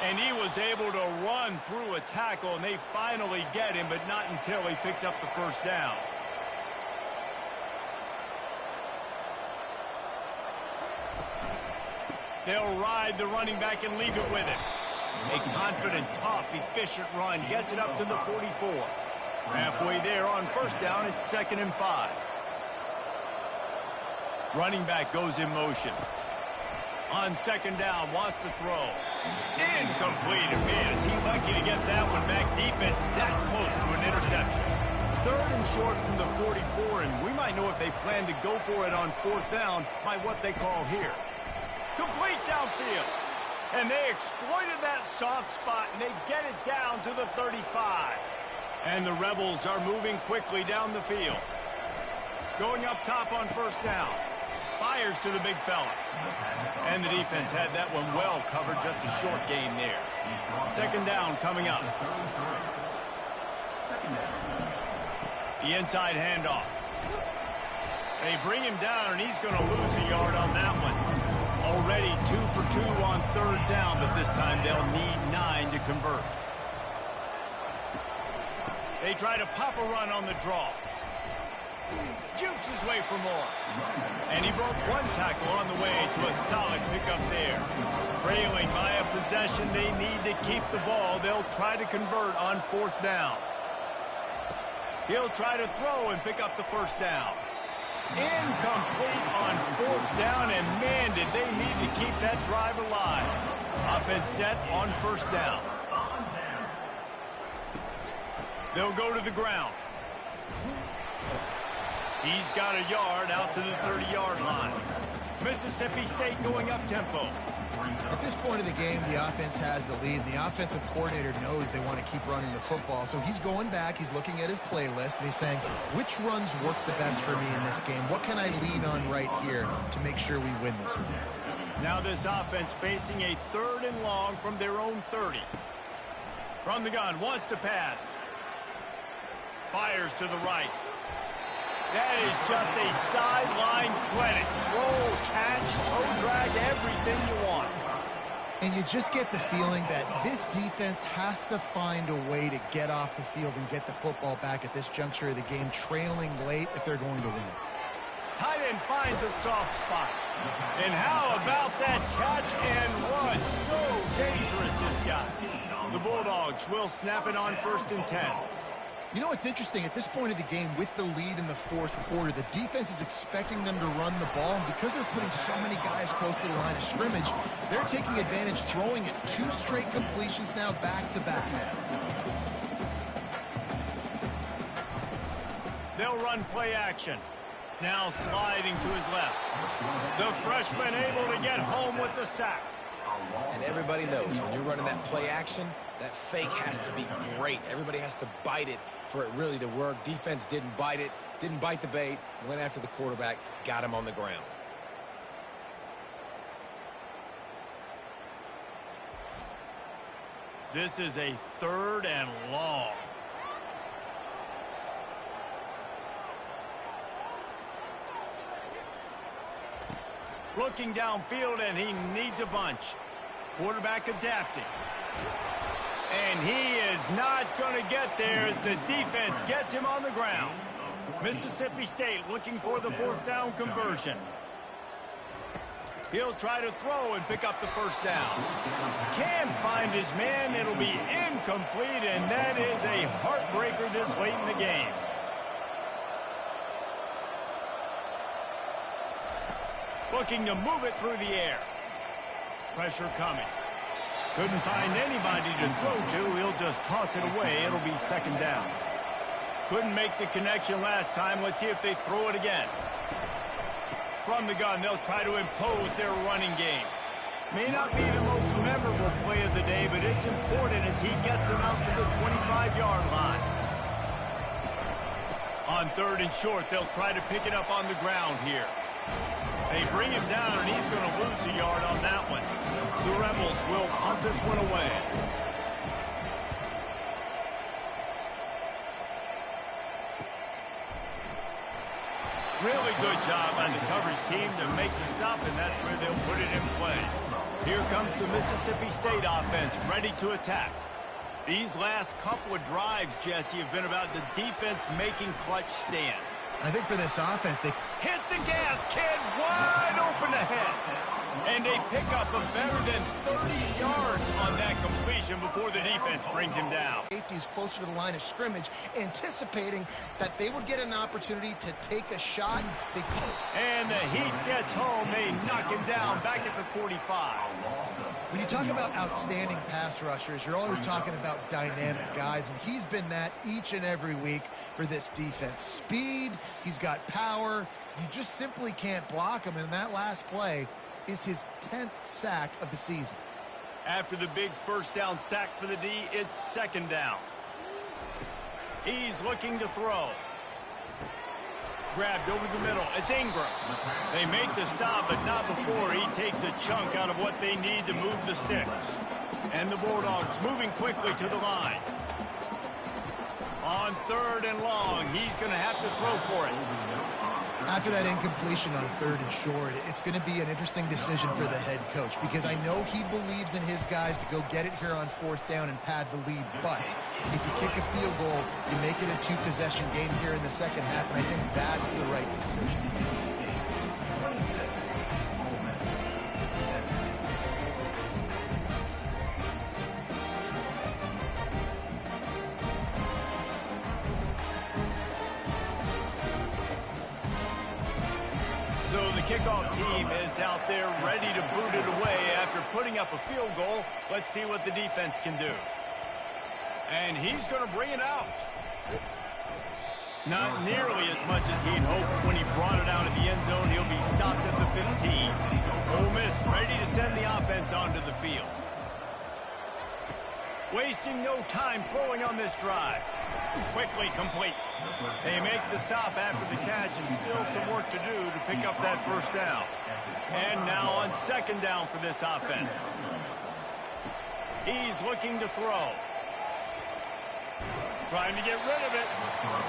And he was able to run through a tackle, and they finally get him, but not until he picks up the first down. They'll ride the running back and leave it with him. A confident, tough, efficient run gets it up to the 44. Halfway there on first down, it's 2nd and 5. Running back goes in motion. On 2nd down, wants to throw. Incomplete. And man, is he lucky to get that one back. Defense that close to an interception. 3rd and short from the 44, and we might know if they plan to go for it on 4th down by what they call here. Complete downfield. And they exploited that soft spot, and they get it down to the 35. And the Rebels are moving quickly down the field. Going up top on first down. Fires to the big fella. And the defense had that one well covered, just a short gain there. 2nd down coming up. The inside handoff. They bring him down, and he's going to lose a yard on that one. Already 2 for 2 on 3rd down, but this time they'll need 9 to convert. They try to pop a run on the draw. Jukes his way for more. And he broke one tackle on the way to a solid pickup there. Trailing by a possession, they need to keep the ball. They'll try to convert on 4th down. He'll try to throw and pick up the 1st down. Incomplete on 4th down, and man, did they need to keep that drive alive. Offense set on 1st down. They'll go to the ground. He's got a yard out to the 30-yard line. Mississippi State going up-tempo. At this point of the game, the offense has the lead, and the offensive coordinator knows they want to keep running the football. So he's going back, he's looking at his playlist, and he's saying, which runs work the best for me in this game? What can I lean on right here to make sure we win this one? Now this offense facing a 3rd and long from their own 30. From the gun, wants to pass. Fires to the right. That is just a sideline credit. Throw, catch, toe drag, everything you want. And you just get the feeling that this defense has to find a way to get off the field and get the football back at this juncture of the game, trailing late if they're going to win. Tight end finds a soft spot. And how about that catch and run? So dangerous, this guy. The Bulldogs will snap it on 1st and 10. You know what's interesting? At this point of the game, with the lead in the 4th quarter, the defense is expecting them to run the ball. And because they're putting so many guys close to the line of scrimmage, they're taking advantage, throwing it 2 straight completions now back-to-back. They'll run play action. Now sliding to his left. The freshman able to get home with the sack. And everybody knows when you're running that play action, that fake has to be great. Everybody has to bite it for it really to work. Defense didn't bite it, didn't bite the bait, went after the quarterback, got him on the ground. This is a 3rd and long. Looking downfield, and he needs a bunch. Quarterback adapting. And he is not going to get there as the defense gets him on the ground. Mississippi State looking for the 4th down conversion. He'll try to throw and pick up the 1st down. Can't find his man. It'll be incomplete, and that is a heartbreaker this late in the game. Looking to move it through the air. Pressure coming. Couldn't find anybody to throw to. He'll just toss it away. It'll be 2nd down. Couldn't make the connection last time. Let's see if they throw it again. From the gun, they'll try to impose their running game. May not be the most memorable play of the day, but it's important as he gets them out to the 25-yard line. On 3rd and short, they'll try to pick it up on the ground here. They bring him down, and he's going to lose a yard on that one. The Rebels will punt this one away. Really good job on the coverage team to make the stop, and that's where they'll put it in play. Here comes the Mississippi State offense ready to attack. These last couple of drives, Jesse, have been about the defense making clutch stand. I think for this offense, they hit the gas, kid, wide open ahead. And they pick up a better than 30 yards on that completion before the defense brings him down. Safety's closer to the line of scrimmage, anticipating that they would get an opportunity to take a shot. And the Heat gets home. They knock him down back at the 45. When you talk about outstanding pass rushers, you're always talking about dynamic guys, and he's been that each and every week for this defense. Speed, he's got power. You just simply can't block him, and that last play is his 10th sack of the season. After the big 1st down sack for the D, it's 2nd down. He's looking to throw. Grabbed over the middle. It's Ingram. They make the stop, but not before he takes a chunk out of what they need to move the sticks. And the Bulldogs moving quickly to the line. On 3rd and long, he's going to have to throw for it. After that incompletion on 3rd and short, it's going to be an interesting decision for the head coach because I know he believes in his guys to go get it here on 4th down and pad the lead. But if you kick a field goal, you make it a 2-possession game here in the second half, and I think that's the right decision. Kickoff team is out there ready to boot it away after putting up a field goal. Let's see what the defense can do. And he's going to bring it out. Not nearly as much as he'd hoped when he brought it out of the end zone. He'll be stopped at the 15. Ole Miss ready to send the offense onto the field. Wasting no time throwing on this drive. Quickly complete. They make the stop after the catch and still some work to do to pick up that 1st down. And now on 2nd down for this offense. He's looking to throw. Trying to get rid of it.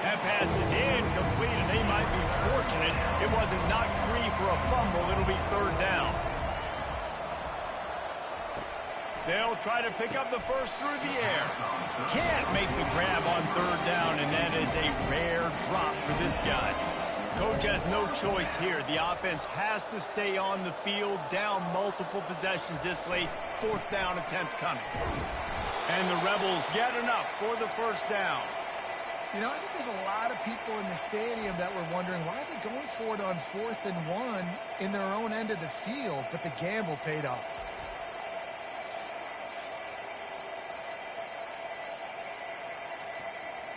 That pass is incomplete, and they might be fortunate it wasn't knocked free for a fumble. It'll be 3rd down. They'll try to pick up the 1st through the air. Can't make the grab on 3rd down, and that is a rare drop for this guy. Coach has no choice here. The offense has to stay on the field, down multiple possessions this late. 4th down attempt coming. And the Rebels get enough for the 1st down. You know, I think there's a lot of people in the stadium that were wondering why are they going for it on 4th and 1 in their own end of the field, but the gamble paid off.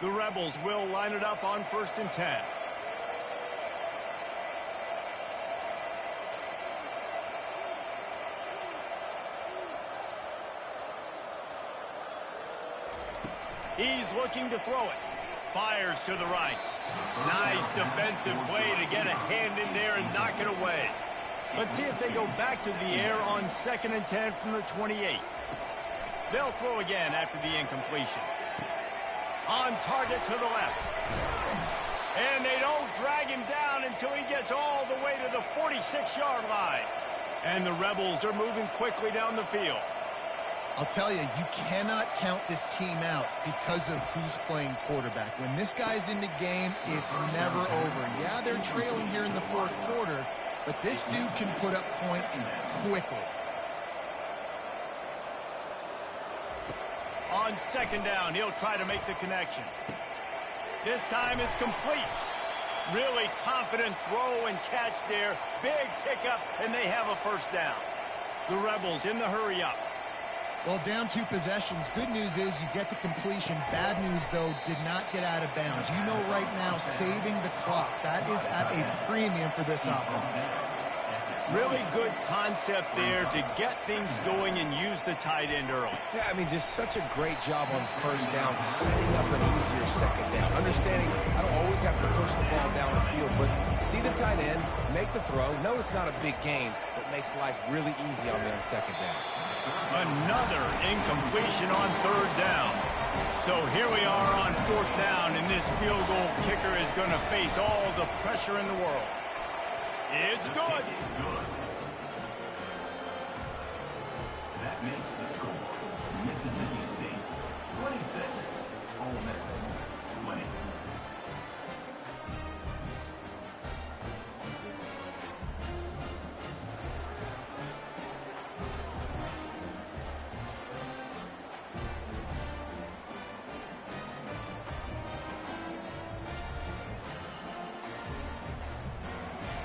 The Rebels will line it up on 1st and 10. He's looking to throw it. Fires to the right. Nice defensive play to get a hand in there and knock it away. Let's see if they go back to the air on 2nd and 10 from the 28. They'll throw again after the incompletion. On target to the left. And they don't drag him down until he gets all the way to the 46-yard line. And the Rebels are moving quickly down the field. I'll tell you, you cannot count this team out because of who's playing quarterback. When this guy's in the game, it's never over. Yeah, they're trailing here in the 4th quarter, but this dude can put up points quickly. On 2nd down, he'll try to make the connection. This time it's complete. Really confident throw and catch there. Big pickup, and they have a 1st down. The Rebels in the hurry up. Well, down 2 possessions. Good news is you get the completion. Bad news, though, did not get out of bounds. You know right now, saving the clock. That is at a premium for this offense. Really good concept there to get things going and use the tight end early. Yeah, I mean, just such a great job on 1st down, setting up an easier 2nd down. Understanding I don't always have to push the ball down the field, but see the tight end, make the throw. No, it's not a big gain, but makes life really easy on me on 2nd down. Another incompletion on 3rd down. So here we are on 4th down, and this field goal kicker is going to face all the pressure in the world. It's good. That makes the score Mississippi State 26, Ole Miss 20.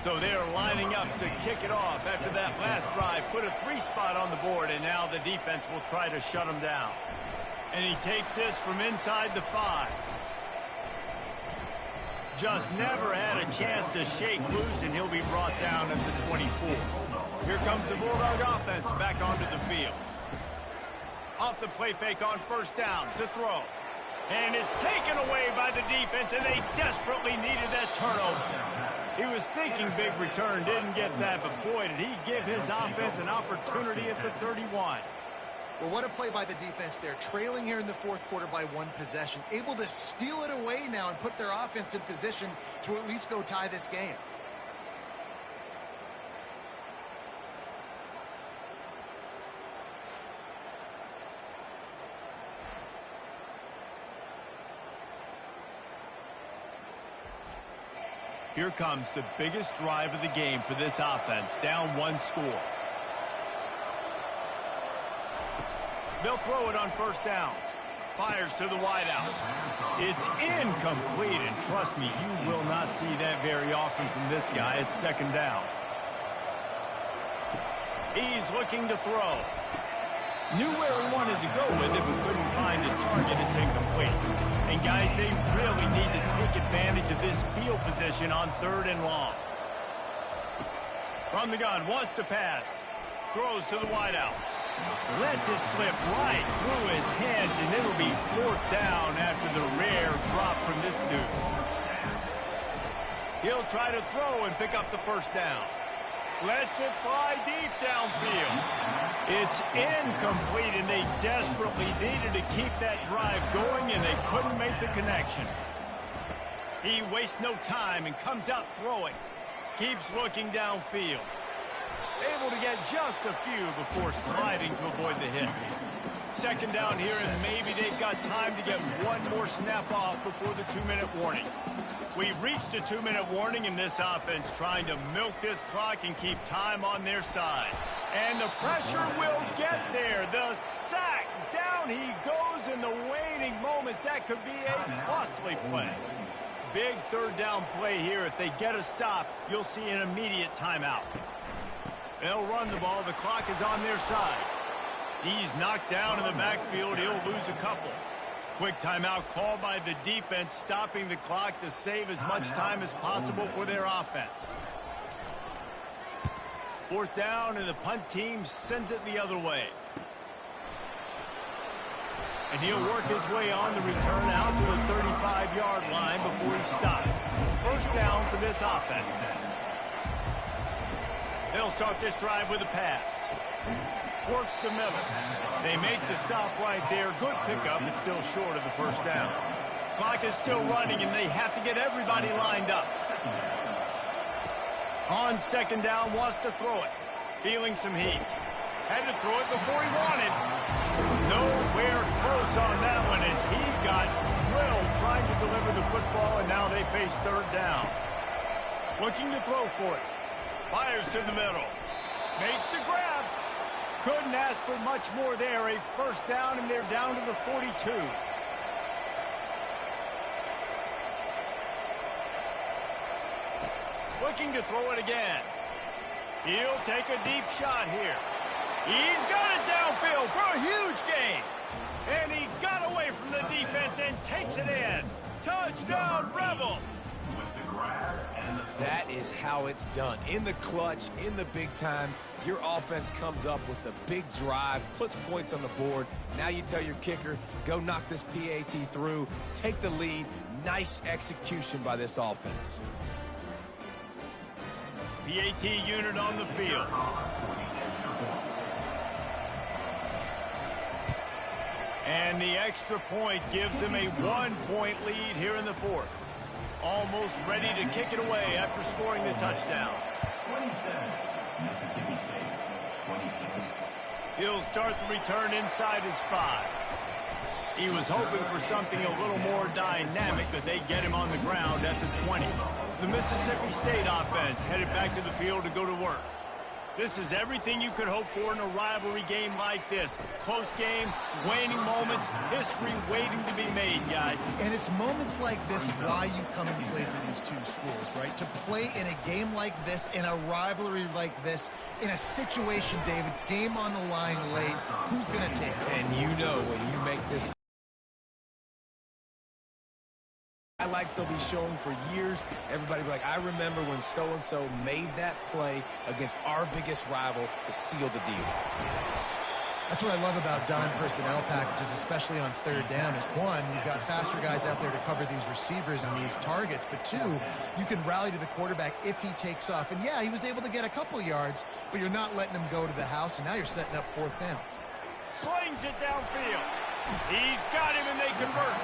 So they're lining up to kick it off after that last drive. Put a 3 spot on the board, and now the defense will try to shut him down. And he takes this from inside the 5. Just never had a chance to shake loose, and he'll be brought down at the 24. Here comes the Bulldog offense back onto the field. Off the play fake on 1st down to throw. And it's taken away by the defense, and they desperately needed that turnover. He was thinking big return, didn't get that, but boy, did he give his offense an opportunity at the 31. Well, what a play by the defense there. Trailing here in the 4th quarter by 1 possession. Able to steal it away now and put their offense in position to at least go tie this game. Here comes the biggest drive of the game for this offense, down 1 score. They'll throw it on first down. Fires to the wideout. It's incomplete, and trust me, you will not see that very often from this guy. It's second down. He's looking to throw. Knew where he wanted to go with it, but couldn't find his target. It's incomplete. And guys, they really need to take advantage of this field position on 3rd and long. From the gun, wants to pass. Throws to the wideout. Lets it slip right through his hands, and it'll be 4th down after the rare drop from this dude. He'll try to throw and pick up the first down. Lets it fly deep downfield. It's incomplete, and they desperately needed to keep that drive going, and they couldn't make the connection. He wastes no time and comes out throwing. Keeps looking downfield. Able to get just a few before sliding to avoid the hit. Second down here, and maybe they've got time to get one more snap off before the 2-minute warning. We've reached a 2-minute warning in this offense, trying to milk this clock and keep time on their side. And the pressure will get there. The sack. Down he goes in the waning moments. That could be a costly play. Big 3rd down play here. If they get a stop, you'll see an immediate timeout. They'll run the ball. The clock is on their side. He's knocked down in the backfield. He'll lose a couple. Quick timeout called by the defense, stopping the clock to save as much time as possible for their offense. 4th down, and the punt team sends it the other way. And he'll work his way on the return out to the 35-yard line before he stops. First down for this offense. They'll start this drive with a pass. Works the middle. They make the stop right there. Good pickup, but still short of the first down. Clock is still running, and they have to get everybody lined up. On second down, wants to throw it. Feeling some heat. Had to throw it before he wanted. Nowhere close on that one as he got drilled trying to deliver the football, and now they face 3rd down. Looking to throw for it. Fires to the middle. Makes the grab. Couldn't ask for much more there. A first down, and they're down to the 42. Looking to throw it again. He'll take a deep shot here. He's got it downfield for a huge gain. And he got away from the defense and takes it in. Touchdown, Rebels! That is how it's done. In the clutch, in the big time, your offense comes up with the big drive, puts points on the board. Now you tell your kicker, go knock this PAT through, take the lead. Nice execution by this offense. PAT unit on the field. And the extra point gives them a 1-point lead here in the 4th. Almost ready to kick it away after scoring the touchdown. 27, Mississippi State, 26. He'll start the return inside his 5. He was hoping for something a little more dynamic, but they get him on the ground at the 20. The Mississippi State offense headed back to the field to go to work. This is everything you could hope for in a rivalry game like this. Close game, waning moments, history waiting to be made, guys. And it's moments like this why you come and play for these two schools, right? To play in a game like this, in a rivalry like this, in a situation, David, game on the line late, who's going to take it? And you know when you make this highlights they'll be showing for years, everybody will be like, I remember when so-and-so made that play against our biggest rival to seal the deal. That's what I love about dime personnel packages, especially on 3rd down, is one, you've got faster guys out there to cover these receivers and these targets, but two, you can rally to the quarterback if he takes off. And yeah, he was able to get a couple yards, but you're not letting him go to the house, and now you're setting up 4th down. Slings it downfield. He's got him, and they convert.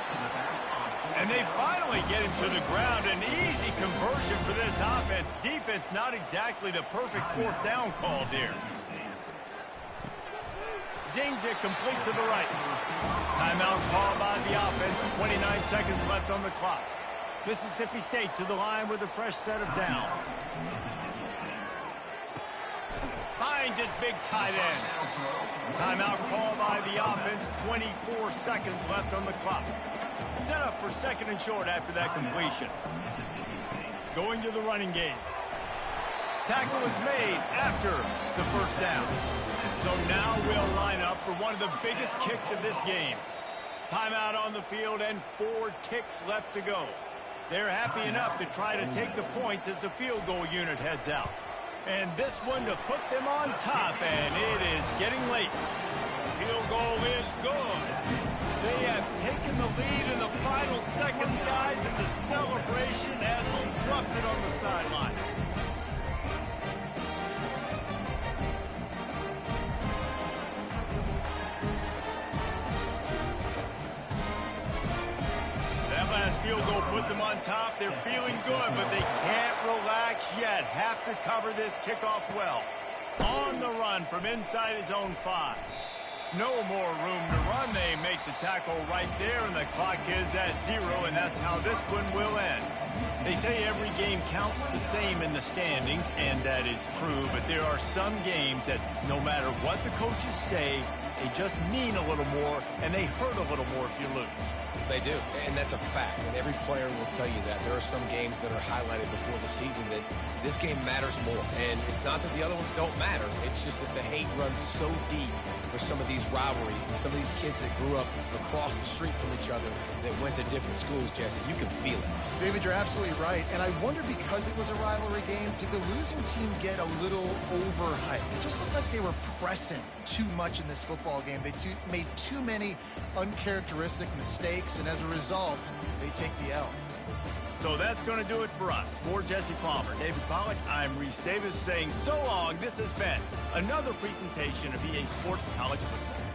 And they finally get him to the ground. An easy conversion for this offense. Defense not exactly the perfect 4th down call there. Zings it complete to the right. Timeout called by the offense. 29 seconds left on the clock. Mississippi State to the line with a fresh set of downs. Finds his big tight end. Timeout called by the offense. 24 seconds left on the clock. Set up for second and short after that completion. Going to the running game. Tackle is made after the first down. So now we'll line up for one of the biggest kicks of this game. Timeout on the field and 4 ticks left to go. They're happy enough to try to take the points as the field goal unit heads out. And this one to put them on top, and it is getting late. Field goal is good. They have taken the lead in the final seconds, guys, and the celebration has erupted on the sideline. That last field goal put them on top. They're feeling good, but they can't relax yet. Have to cover this kickoff well. On the run from inside his own 5. No more room to run. They make the tackle right there, and the clock is at 0, and that's how this one will end. They say every game counts the same in the standings, and that is true, but there are some games that no matter what the coaches say, they just mean a little more, and they hurt a little more if you lose. They do, and that's a fact, and every player will tell you that. There are some games that are highlighted before the season that this game matters more, and it's not that the other ones don't matter. It's just that the hate runs so deep for some of these rivalries and some of these kids that grew up across the street from each other that went to different schools, Jesse. You can feel it. David, you're absolutely right, and I wonder, because it was a rivalry game, did the losing team get a little overhyped? It just looked like they were pressing too much in this football game. They made too many uncharacteristic mistakes, and as a result, they take the L. So that's going to do it for us. For Jesse Palmer, David Pollack, I'm Reese Davis saying so long. This has been another presentation of EA Sports College Football.